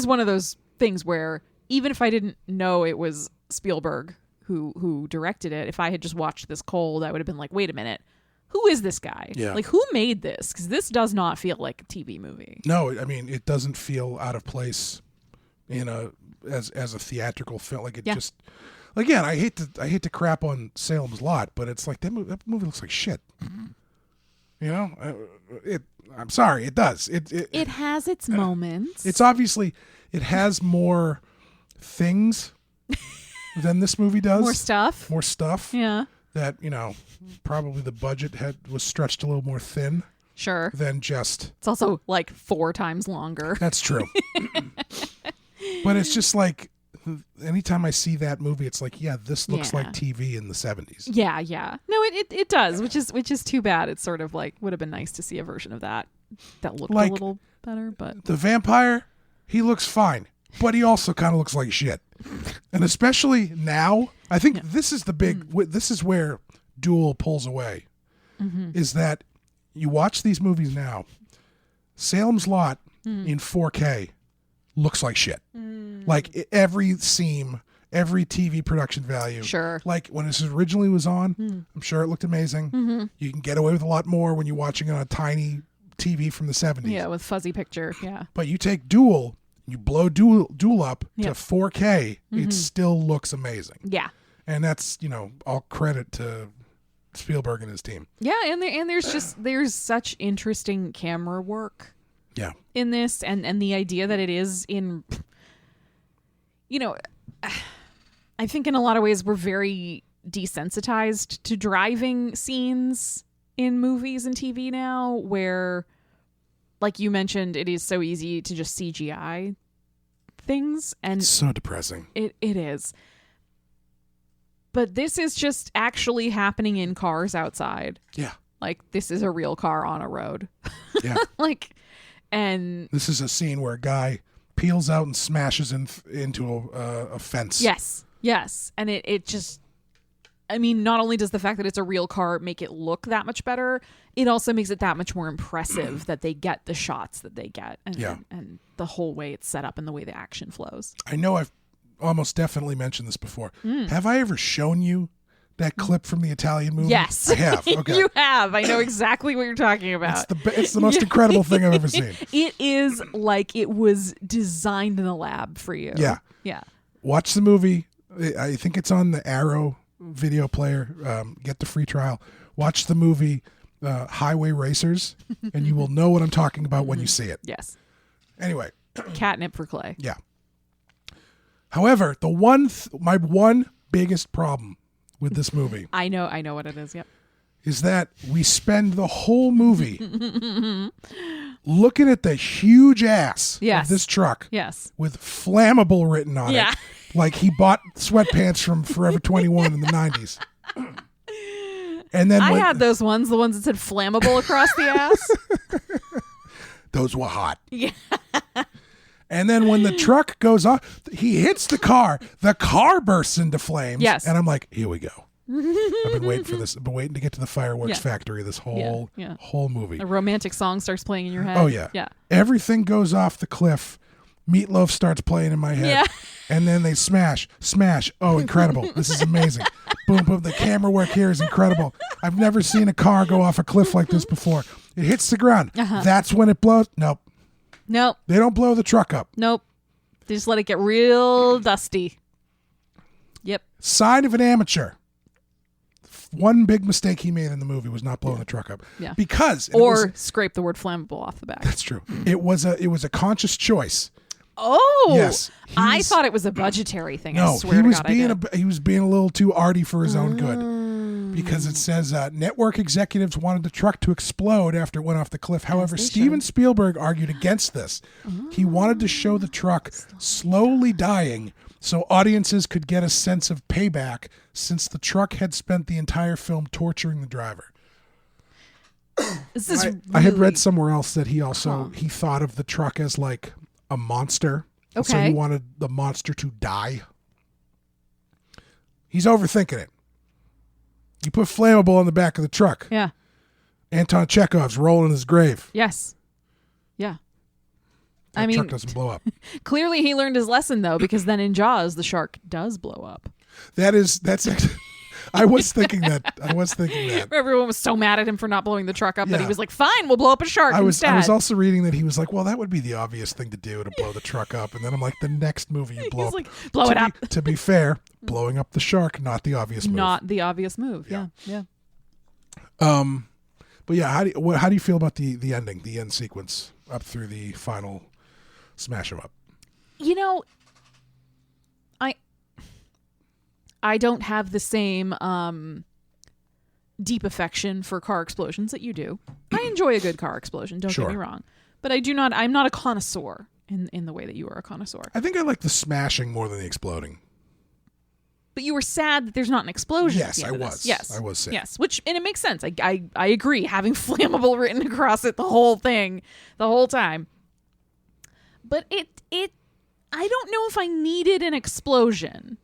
one of those things where even if I didn't know it was Spielberg who directed it, if I had just watched this cold, I would have been like, wait a minute, who is this guy? Yeah. Like, who made this? Because this does not feel like a TV movie. No, I mean, it doesn't feel out of place as a theatrical film. Like it just, again, I hate to crap on Salem's Lot, but it's like that movie looks like shit. You know, I'm sorry, it does. It has its moments. It's obviously it has more things than this movie does. More stuff. Yeah. That probably the budget was stretched a little more thin. Sure. Than just. It's also like 4 times longer. That's true. But it's just like anytime I see that movie, it's like, this looks like TV in the 70s. Yeah, yeah. No, it does, which is too bad. It's sort of like would have been nice to see a version of that looked a little better, but the vampire, he looks fine, but he also kind of looks like shit. And especially now, I think this is the big this is where Duel pulls away. Is that you watch these movies now, Salem's Lot in 4K looks like shit. Like every seam, every TV production value. Sure. Like when this originally was on, I'm sure it looked amazing. You can get away with a lot more when you're watching it on a tiny TV from the 70s. Yeah, with fuzzy picture. Yeah. But you take Duel, you blow Duel up to 4K, it still looks amazing. Yeah. And that's, all credit to Spielberg and his team. Yeah, and there's such interesting camera work. Yeah. In this and the idea that it is in I think in a lot of ways we're very desensitized to driving scenes in movies and TV now, where like you mentioned, it is so easy to just CGI things, and it's so depressing. It is. But this is just actually happening in cars outside. Yeah. Like this is a real car on a road. Yeah. And this is a scene where a guy peels out and smashes into a fence. Yes. And it just, I mean, not only does the fact that it's a real car make it look that much better, it also makes it that much more impressive that they get the shots that they get and the whole way it's set up and the way the action flows. I know I've almost definitely mentioned this before. Have I ever shown you that clip from the Italian movie? Yes. I have. Okay. You have. I know exactly what you're talking about. It's the most incredible thing I've ever seen. It is like it was designed in a lab for you. Yeah. Yeah. Watch the movie. I think it's on the Arrow video player. Get the free trial. Watch the movie Highway Racers, and you will know what I'm talking about when you see it. Yes. Anyway. Catnip for Clay. Yeah. However, my one biggest problem with this movie I know what it is. Yep. is that we spend the whole movie looking at the huge ass of this truck Yes. with flammable written on Yeah. it. Like he bought sweatpants from Forever 21 in the 90s. And then I had those ones, the ones that said flammable across the ass. those were hot. Yeah. And then when the truck goes off, he hits the car bursts into flames. Yes. And I'm like, here we go. I've been waiting for this. I've been waiting to get to the fireworks Yeah. factory this whole movie. A romantic song starts playing in your head. Oh, yeah. Yeah. Everything goes off the cliff. Meatloaf starts playing in my head. Yeah. And then they smash. Oh, incredible. This is amazing. Boom, boom. The camera work here is incredible. I've never seen a car go off a cliff like this before. It hits the ground. That's when it blows. Nope. They don't blow the truck up. Nope. They just let it get real dusty. Yep. Sign of an amateur. One big mistake he made in the movie was not blowing the truck up. Yeah. Because Or scrape the word flammable off the back. that's true. It was a conscious choice. Oh. Yes. I thought it was a budgetary thing. No, I swear to God, he was being a little too arty for his own good. Because it says network executives wanted the truck to explode after it went off the cliff. However, Steven Spielberg argued against this. He wanted to show the truck slowly dying so audiences could get a sense of payback since the truck had spent the entire film torturing the driver. This is I had read somewhere else that he thought of the truck as like a monster. Okay. So he wanted the monster to die. He's overthinking it. You put flammable on the back of the truck. Yeah. Anton Chekhov's rolling in his grave. Yes. Yeah. That truck doesn't blow up. Clearly he learned his lesson though, because then in Jaws the shark does blow up. That's I was thinking that. Everyone was so mad at him for not blowing the truck up that he Yeah. was like, "Fine, we'll blow up a shark instead." I was also reading that he was like, well, that would be the obvious thing to do, to blow the truck up. And then I'm like, the next movie you blow He's up. like, blow it up. To be fair, blowing up the shark, not the obvious move. Not the obvious move. Yeah. Yeah. But yeah, how do you feel about the ending, the end sequence up through the final smash 'em up? You know, I don't have the same deep affection for car explosions that you do. I enjoy a good car explosion, don't get me wrong. But I'm not a connoisseur in the way that you are a connoisseur. I think I like the smashing more than the exploding. But you were sad that there's not an explosion. Yes, I was. Yes, I was sad. Yes, and it makes sense. I agree. Having flammable written across it the whole time. But I don't know if I needed an explosion.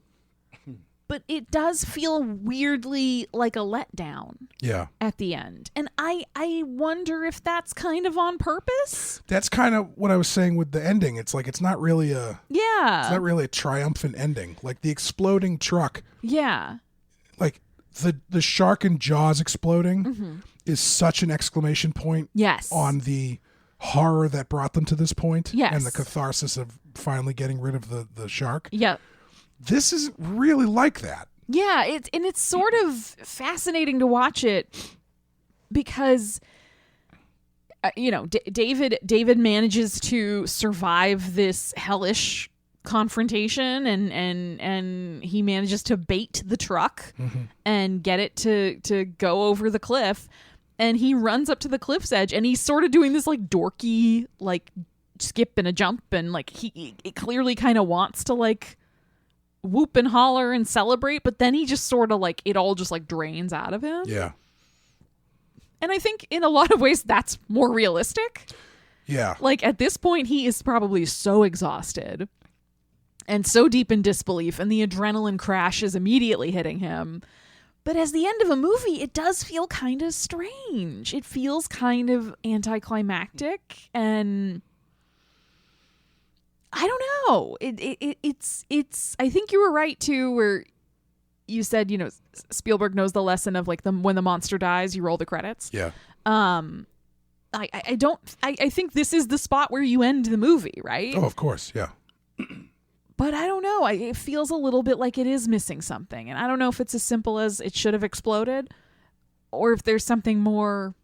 But it does feel weirdly like a letdown. Yeah. At the end. And I wonder if that's kind of on purpose. That's kind of what I was saying with the ending. It's like it's not really a triumphant ending. Like the exploding truck. Yeah. Like the shark in Jaws exploding is such an exclamation point on the horror that brought them to this point. Yes. And the catharsis of finally getting rid of the shark. Yeah. This isn't really like that. Yeah, it's sort of fascinating to watch it because David manages to survive this hellish confrontation and he manages to bait the truck and get it to go over the cliff, and he runs up to the cliff's edge and he's sort of doing this like dorky like skip and a jump, and like he clearly kind of wants to like whoop and holler and celebrate, but then he just sort of like it all just like drains out of him. Yeah. And I think in a lot of ways that's more realistic. Yeah. Like at this point he is probably so exhausted and so deep in disbelief, and the adrenaline crash is immediately hitting him. But as the end of a movie, it does feel kind of strange. It feels kind of anticlimactic, and I don't know. It's I think you were right too, where you said, Spielberg knows the lesson of like when the monster dies, you roll the credits. Yeah. I think this is the spot where you end the movie, right? Oh, of course. Yeah. But I don't know. It feels a little bit like it is missing something. And I don't know if it's as simple as it should have exploded or if there's something more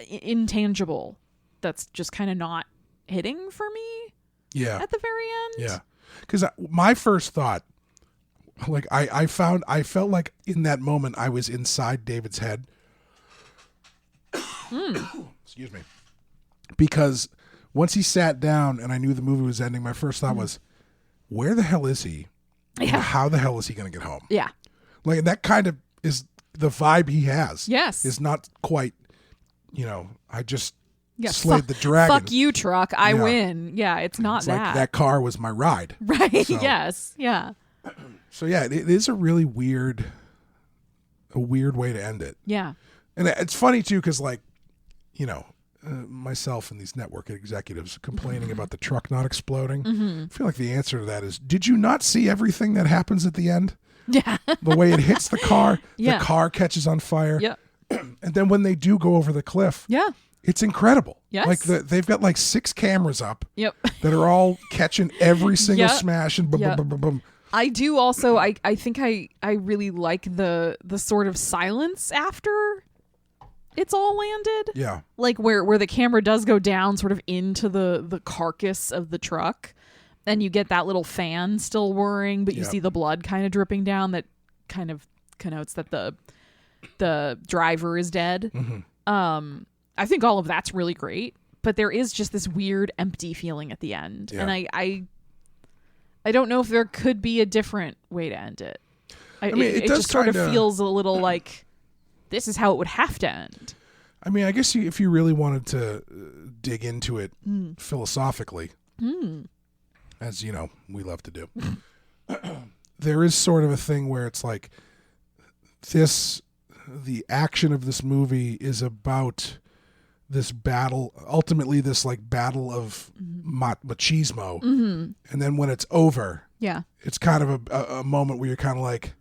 intangible that's just kind of not hitting for me. Yeah. At the very end. Yeah. Because my first thought, like I felt like in that moment I was inside David's head. Excuse me. Because once he sat down and I knew the movie was ending, my first thought was, where the hell is he? Yeah. How the hell is he going to get home? Yeah. Like that kind of is the vibe he has. Yes. Is not quite, I just slayed the dragon. Fuck you, truck. I win. Yeah, it's not it's that. Like that car was my ride. Right. So, yes. Yeah. So yeah, it is a really weird way to end it. Yeah. And it's funny too, because myself and these network executives complaining about the truck not exploding. I feel like the answer to that is, did you not see everything that happens at the end? Yeah. The way it hits the car, Yeah. the car catches on fire. Yeah. And then when they do go over the cliff, Yeah. it's incredible. Yes. Like they've got like 6 cameras up Yep. that are all catching every single Yep. smash and boom, Yep. boom, boom, boom, boom. I do also. I think I really like the sort of silence after it's all landed. Yeah. Like where the camera does go down sort of into the carcass of the truck, and you get that little fan still whirring, but you Yep. see the blood kind of dripping down. That kind of connotes that the driver is dead. I think all of that's really great, but there is just this weird empty feeling at the end, Yeah. and I don't know if there could be a different way to end it. mean, it does just sort of kinda- feels a little like this is how it would have to end. I mean, I guess if you really wanted to dig into it philosophically, as we love to do, there is sort of a thing where it's like the action of this movie is about this battle, ultimately this like battle of machismo, and then when it's over, Yeah. it's kind of a moment where you're kind of like,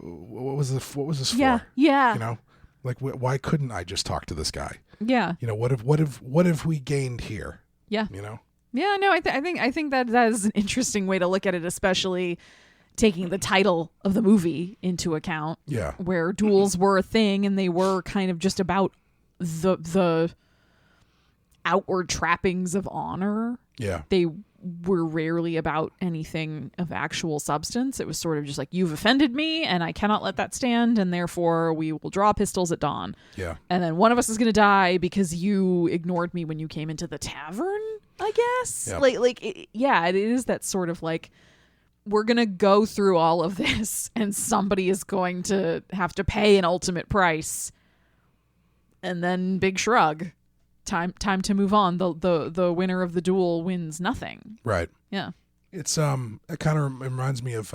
what was this Yeah. for? Yeah. Like why couldn't I just talk to this guy? Yeah. What have we gained here? Yeah. Yeah, no, I think that is an interesting way to look at it, especially taking the title of the movie into account. Yeah. Where duels were a thing and they were kind of just about the outward trappings of honor. Yeah. They were rarely about anything of actual substance. It was sort of just like, you've offended me and I cannot let that stand, and therefore we will draw pistols at dawn. Yeah. And then one of us is going to die because you ignored me when you came into the tavern, I guess. Yeah. It is that sort of like, we're going to go through all of this and somebody is going to have to pay an ultimate price. And then big shrug. Time to move on. The winner of the duel wins nothing. Right. Yeah. It's it kind of reminds me of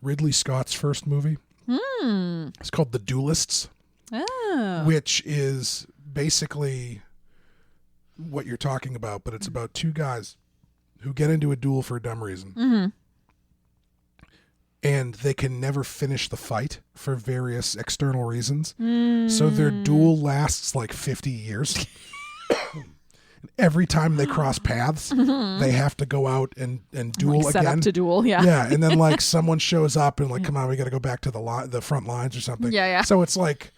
Ridley Scott's first movie. It's called The Duelists, which is basically what you're talking about, but it's about 2 guys who get into a duel for a dumb reason. And they can never finish the fight for various external reasons. So their duel lasts like 50 years. Every time they cross paths, they have to go out and duel Set again. up to duel, yeah. Yeah, and then like someone shows up and like, come on, we got to go back to the front lines or something. Yeah. So it's like,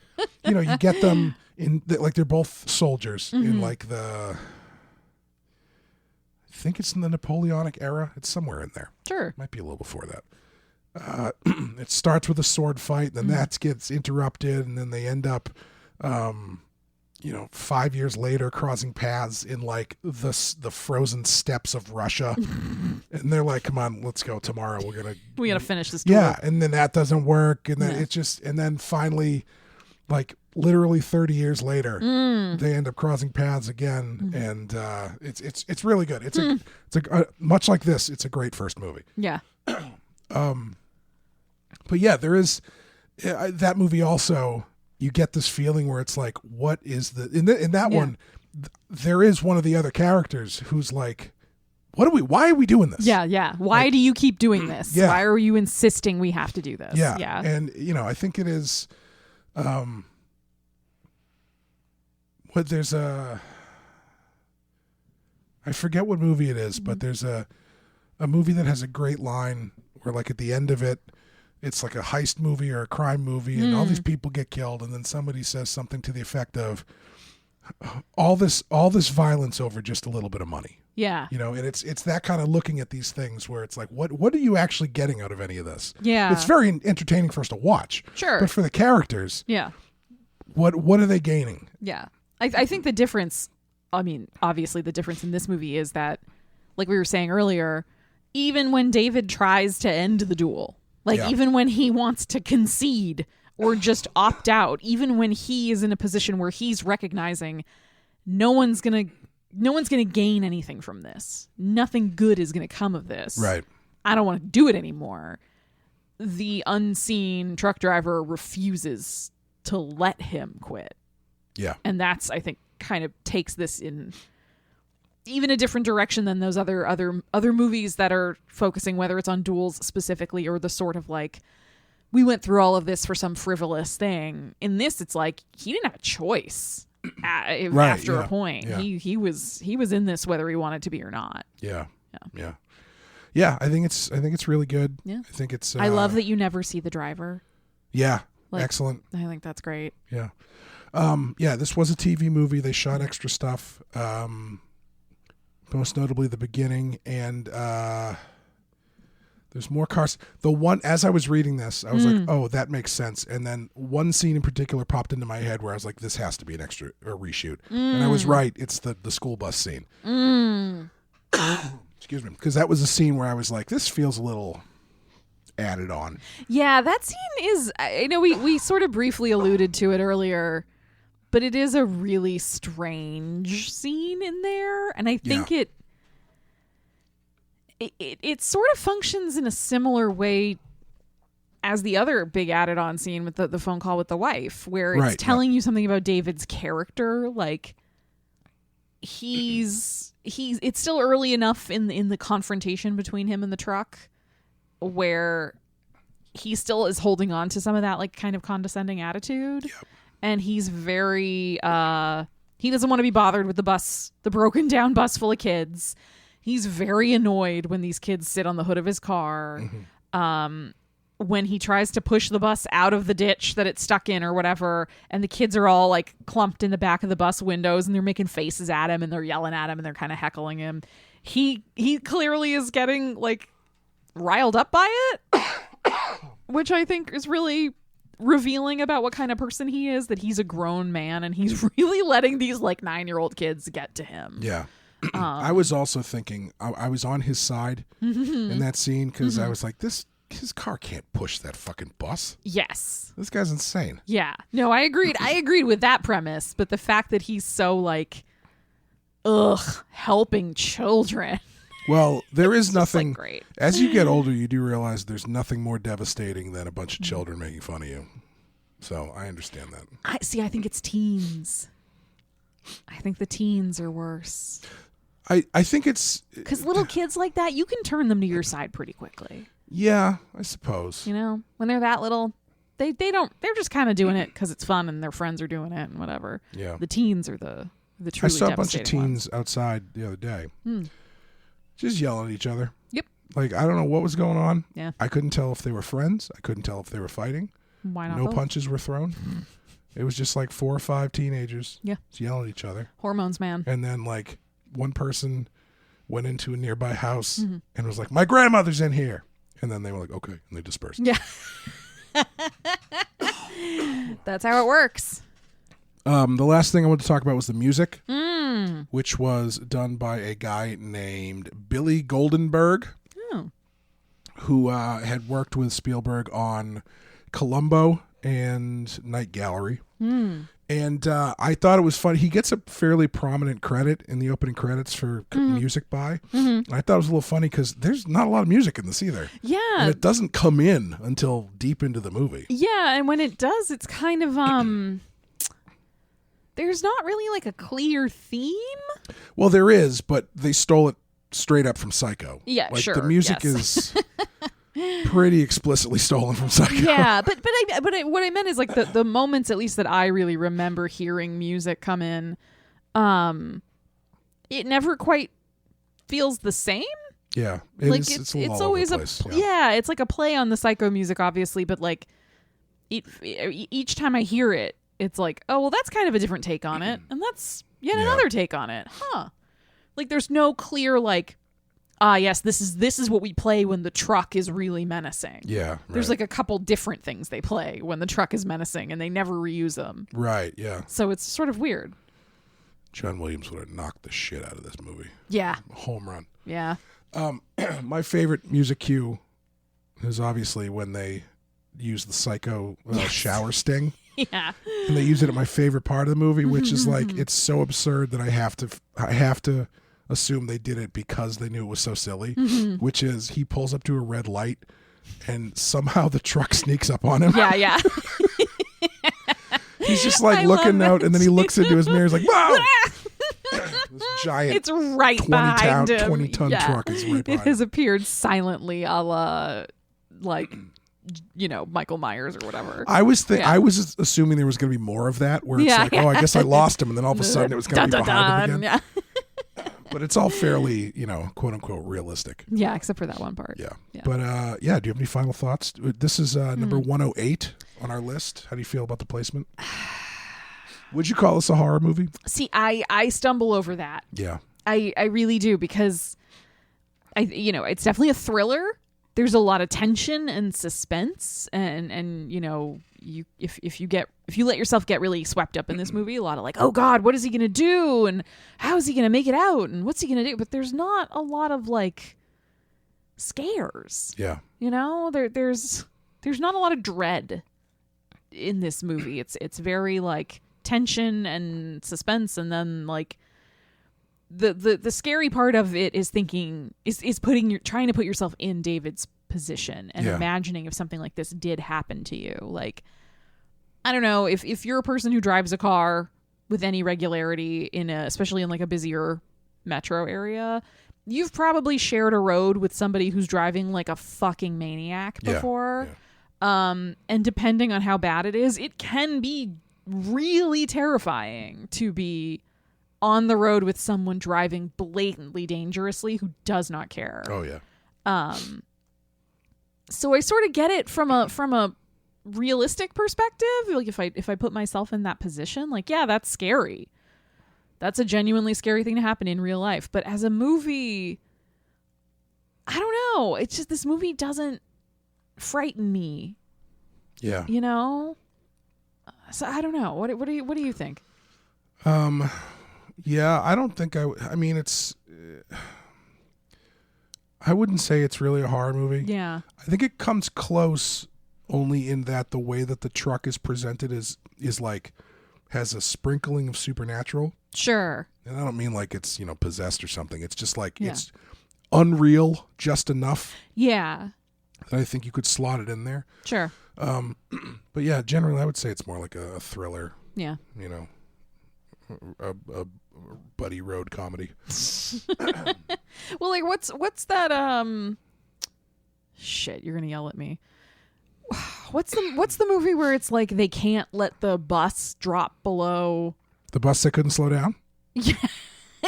you get them in like they're both soldiers in like I think it's in the Napoleonic era. It's somewhere in there. Sure. Might be a little before that. It starts with a sword fight, then that gets interrupted, and then they end up, 5 years later crossing paths in like the frozen steppes of Russia, and they're like, "Come on, let's go tomorrow. We gotta finish this duel." Yeah, and then that doesn't work, and then and then finally, like literally 30 years later, they end up crossing paths again, and it's really good. It's a much like this. It's a great first movie. Yeah. But yeah, there is that movie also. You get this feeling where it's like, what is in that one? There is one of the other characters who's like why are we doing this? Yeah. Why do you keep doing this? Yeah. Why are you insisting we have to do this? Yeah. And, I think it is, there's I forget what movie it is, but there's a movie that has a great line where, like, at the end of it, it's like a heist movie or a crime movie, and all these people get killed, and then somebody says something to the effect of, all this violence over just a little bit of money. Yeah. And it's that kind of looking at these things where it's like, what are you actually getting out of any of this? Yeah. It's very entertaining for us to watch. Sure. But for the characters, Yeah. what are they gaining? Yeah. I think the difference, obviously the difference in this movie is that, like we were saying earlier, even when David tries to end the duel, even when he wants to concede or just opt out, even when he is in a position where he's recognizing no one's gonna gain anything from this. Nothing good is gonna come of this. Right. I don't want to do it anymore. The unseen truck driver refuses to let him quit. Yeah. And that's, I think, kind of takes this in even a different direction than those other movies that are focusing, whether it's on duels specifically or the sort of like, we went through all of this for some frivolous thing. In this, it's like he didn't have a choice after a point. Yeah. He was in this whether he wanted to be or not. Yeah. I think it's really good. Yeah. I think it's. I love that you never see the driver. Yeah. Like, excellent. I think that's great. Yeah. This was a TV movie. They shot extra stuff. Most notably the beginning, and there's more cars. The one, as I was reading this, I was like, oh, that makes sense. And then one scene in particular popped into my head where I was like, this has to be an extra reshoot. And I was right. It's the school bus scene. Excuse me. Because that was a scene where I was like, this feels a little added on. Yeah, that scene is, I know we sort of briefly alluded to it earlier, but it is a really strange scene in there. And I think it sort of functions in a similar way as the other big added on scene with the phone call with the wife, where it's telling you something about David's character. Like, it's still early enough in the confrontation between him and the truck where he still is holding on to some of that, like, kind of condescending attitude. Yep. And he's very, he doesn't want to be bothered with the broken down bus full of kids. He's very annoyed when these kids sit on the hood of his car. When he tries to push the bus out of the ditch that it's stuck in or whatever, and the kids are all like clumped in the back of the bus windows and they're making faces at him and they're yelling at him and they're kind of heckling him. He clearly is getting like riled up by it, which I think is really revealing about what kind of person he is, that he's a grown man and he's really letting these like 9-year-old kids get to him. Yeah. I was also thinking I was on his side in that scene because I was like, his car can't push that fucking bus. Yes. This guy's insane. Yeah. No, I agreed. I agreed with that premise, but the fact that he's so like, helping children. Well, there is nothing. Like, great. As you get older, you do realize there's nothing more devastating than a bunch of children making fun of you. So I understand that. I think it's teens. I think the teens are worse. I think it's because little kids like that, you can turn them to your side pretty quickly. Yeah, I suppose. You know, when they're that little, they're just kind of doing it because it's fun and their friends are doing it and whatever. Yeah. The teens are the truly I saw a bunch of devastating teens ones. outside the other day, just yelling at each other. Yep. Like, I don't know what was going on. Yeah. I couldn't tell if they were friends. I couldn't tell if they were fighting. Why not? No both? punches were thrown. It was just like 4 or 5 teenagers. Yeah. Just yelling at each other. Hormones, man. And then like one person went into a nearby house and was like, "My grandmother's in here." And then they were like, "Okay," and they dispersed. Yeah. That's how it works. The last thing I wanted to talk about was the music, which was done by a guy named Billy Goldenberg, who had worked with Spielberg on Columbo and Night Gallery. And I thought it was fun. He gets a fairly prominent credit in the opening credits for music by. I thought it was a little funny because there's not a lot of music in this either. Yeah. And it doesn't come in until deep into the movie. Yeah, and when it does, it's kind of there's not really like a clear theme. Well, there is, but they stole it straight up from Psycho. Yeah, like, sure. The music is pretty explicitly stolen from Psycho. Yeah, but what I meant is like the moments, at least that I really remember hearing music come in, it never quite feels the same. Yeah, it's always it's like a play on the Psycho music, obviously, but like each time I hear it, it's like, oh well, that's kind of a different take on it, and that's yet another take on it, huh? Like there's no clear like, yes, this is what we play when the truck is really menacing. Yeah, right. There's like a couple different things they play when the truck is menacing, and they never reuse them. Right. Yeah. So it's sort of weird. John Williams would have knocked the shit out of this movie. Yeah. A home run. Yeah. My favorite music cue is obviously when they use the Psycho shower sting. Yeah. And they use it at my favorite part of the movie, which is like, it's so absurd that I have to assume they did it because they knew it was so silly, which is he pulls up to a red light and somehow the truck sneaks up on him. Yeah, yeah. He's just like looking out, and then he looks into his mirror. He's like, "Wow!" This giant, it's right behind him. 20-ton truck is right behind him. It has appeared silently, a la, like, Michael Myers or whatever. I was assuming there was going to be more of that, where it's like, oh, I guess I lost him, and then all of a sudden it was going to be behind him again. Yeah. But it's all fairly, quote unquote, realistic. Yeah, except for that one part. Yeah. But do you have any final thoughts? This is number 108 on our list. How do you feel about the placement? Would you call this a horror movie? See, I stumble over that. Yeah. I really do, because it's definitely a thriller. There's a lot of tension and suspense, and if you let yourself get really swept up in this movie, a lot of like, oh God, what is he gonna do, and how is he gonna make it out, and what's he gonna do? But there's not a lot of like scares. Yeah. There's not a lot of dread in this movie. It's very like tension and suspense, and then like the scary part of it is trying to put yourself in David's position and imagining if something like this did happen to you. Like, I don't know, if you're a person who drives a car with any regularity especially in like a busier metro area, you've probably shared a road with somebody who's driving like a fucking maniac before. Yeah. And depending on how bad it is, it can be really terrifying to be on the road with someone driving blatantly dangerously who does not care. Oh yeah. So I sort of get it from a realistic perspective. Like if I put myself in that position, like, yeah, that's scary. That's a genuinely scary thing to happen in real life. But as a movie, I don't know. It's just, this movie doesn't frighten me. Yeah. So I don't know. What do you think? Yeah, I don't think I mean, it's, I wouldn't say it's really a horror movie. Yeah. I think it comes close only in that the way that the truck is presented is like, has a sprinkling of supernatural. Sure. And I don't mean like it's, possessed or something. It's just like, it's unreal just enough. Yeah. That I think you could slot it in there. Sure. But yeah, generally I would say it's more like a thriller. Yeah. A buddy road comedy. Well, like what's that shit, you're gonna yell at me. What's the movie where it's like they can't let the bus drop below the bus that couldn't slow down? Yeah.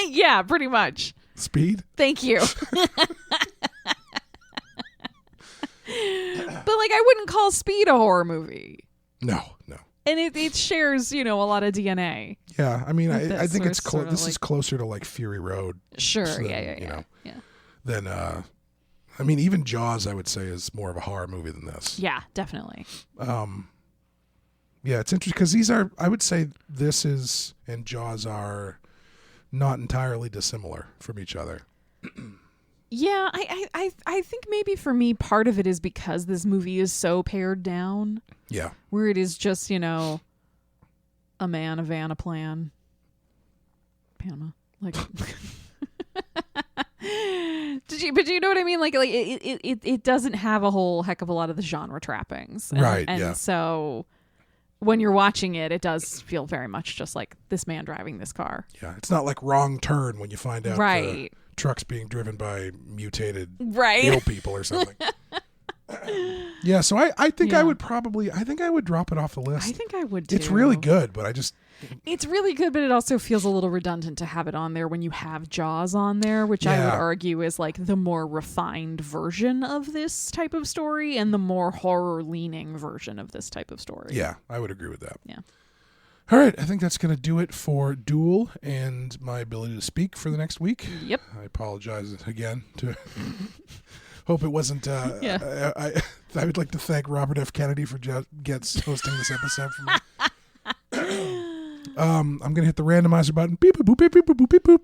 Yeah, pretty much. Speed? Thank you. But like, I wouldn't call Speed a horror movie. No. And it shares, a lot of DNA. Yeah, I mean, I think it's close. This is closer to like Fury Road. Sure, than, yeah. Than I mean, even Jaws, I would say, is more of a horror movie than this. Yeah, definitely. Yeah, it's interesting because I would say this is and Jaws are not entirely dissimilar from each other. Yeah, I think maybe for me, part of it is because this movie is so pared down. Yeah. Where it is just, a man, a van, a plan. Panama. Like, but you know what I mean? Like it doesn't have a whole heck of a lot of the genre trappings. And so when you're watching it, it does feel very much just like this man driving this car. Yeah. It's not like Wrong Turn when you find out the trucks being driven by mutated Right. hill people or something. Yeah, so I think I would drop it off the list. I think I would too. It's really good, but It's really good, but it also feels a little redundant to have it on there when you have Jaws on there, which I would argue is like the more refined version of this type of story and the more horror-leaning version of this type of story. Yeah, I would agree with that. Yeah. All right, I think that's going to do it for Duel and my ability to speak for the next week. Yep. I apologize again. Hope it wasn't. I would like to thank Robert F. Kennedy for Getz hosting this episode for me. I'm going to hit the randomizer button. Beep, boop, beep, beep, boop, beep, boop.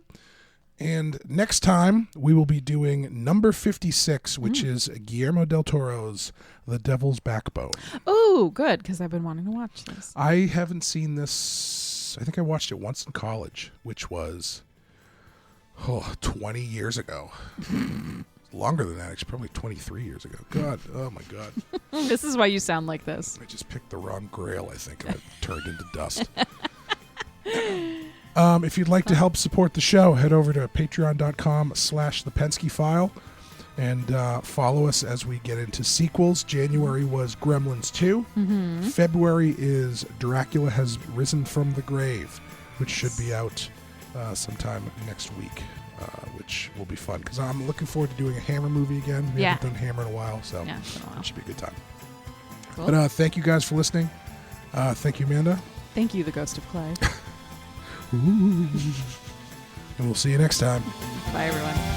And next time, we will be doing number 56, which is Guillermo del Toro's The Devil's Backbone. Oh, good, because I've been wanting to watch this. I haven't seen this. I think I watched it once in college, which was 20 years ago. Longer than that, actually, probably 23 years ago. God, oh my God. This is why you sound like this. I just picked the wrong grail, I think, and it turned into dust. If you'd like to help support the show, head over to patreon.com/thepenskyfile and follow us as we get into sequels. January was Gremlins 2. Mm-hmm. February is Dracula Has Risen from the Grave, which should be out sometime next week, which will be fun because I'm looking forward to doing a Hammer movie again. We haven't done Hammer in a while, so it should be a good time. Cool. But thank you guys for listening. Thank you, Amanda. Thank you, the Ghost of Clay. Ooh. And we'll see you next time. Bye, everyone.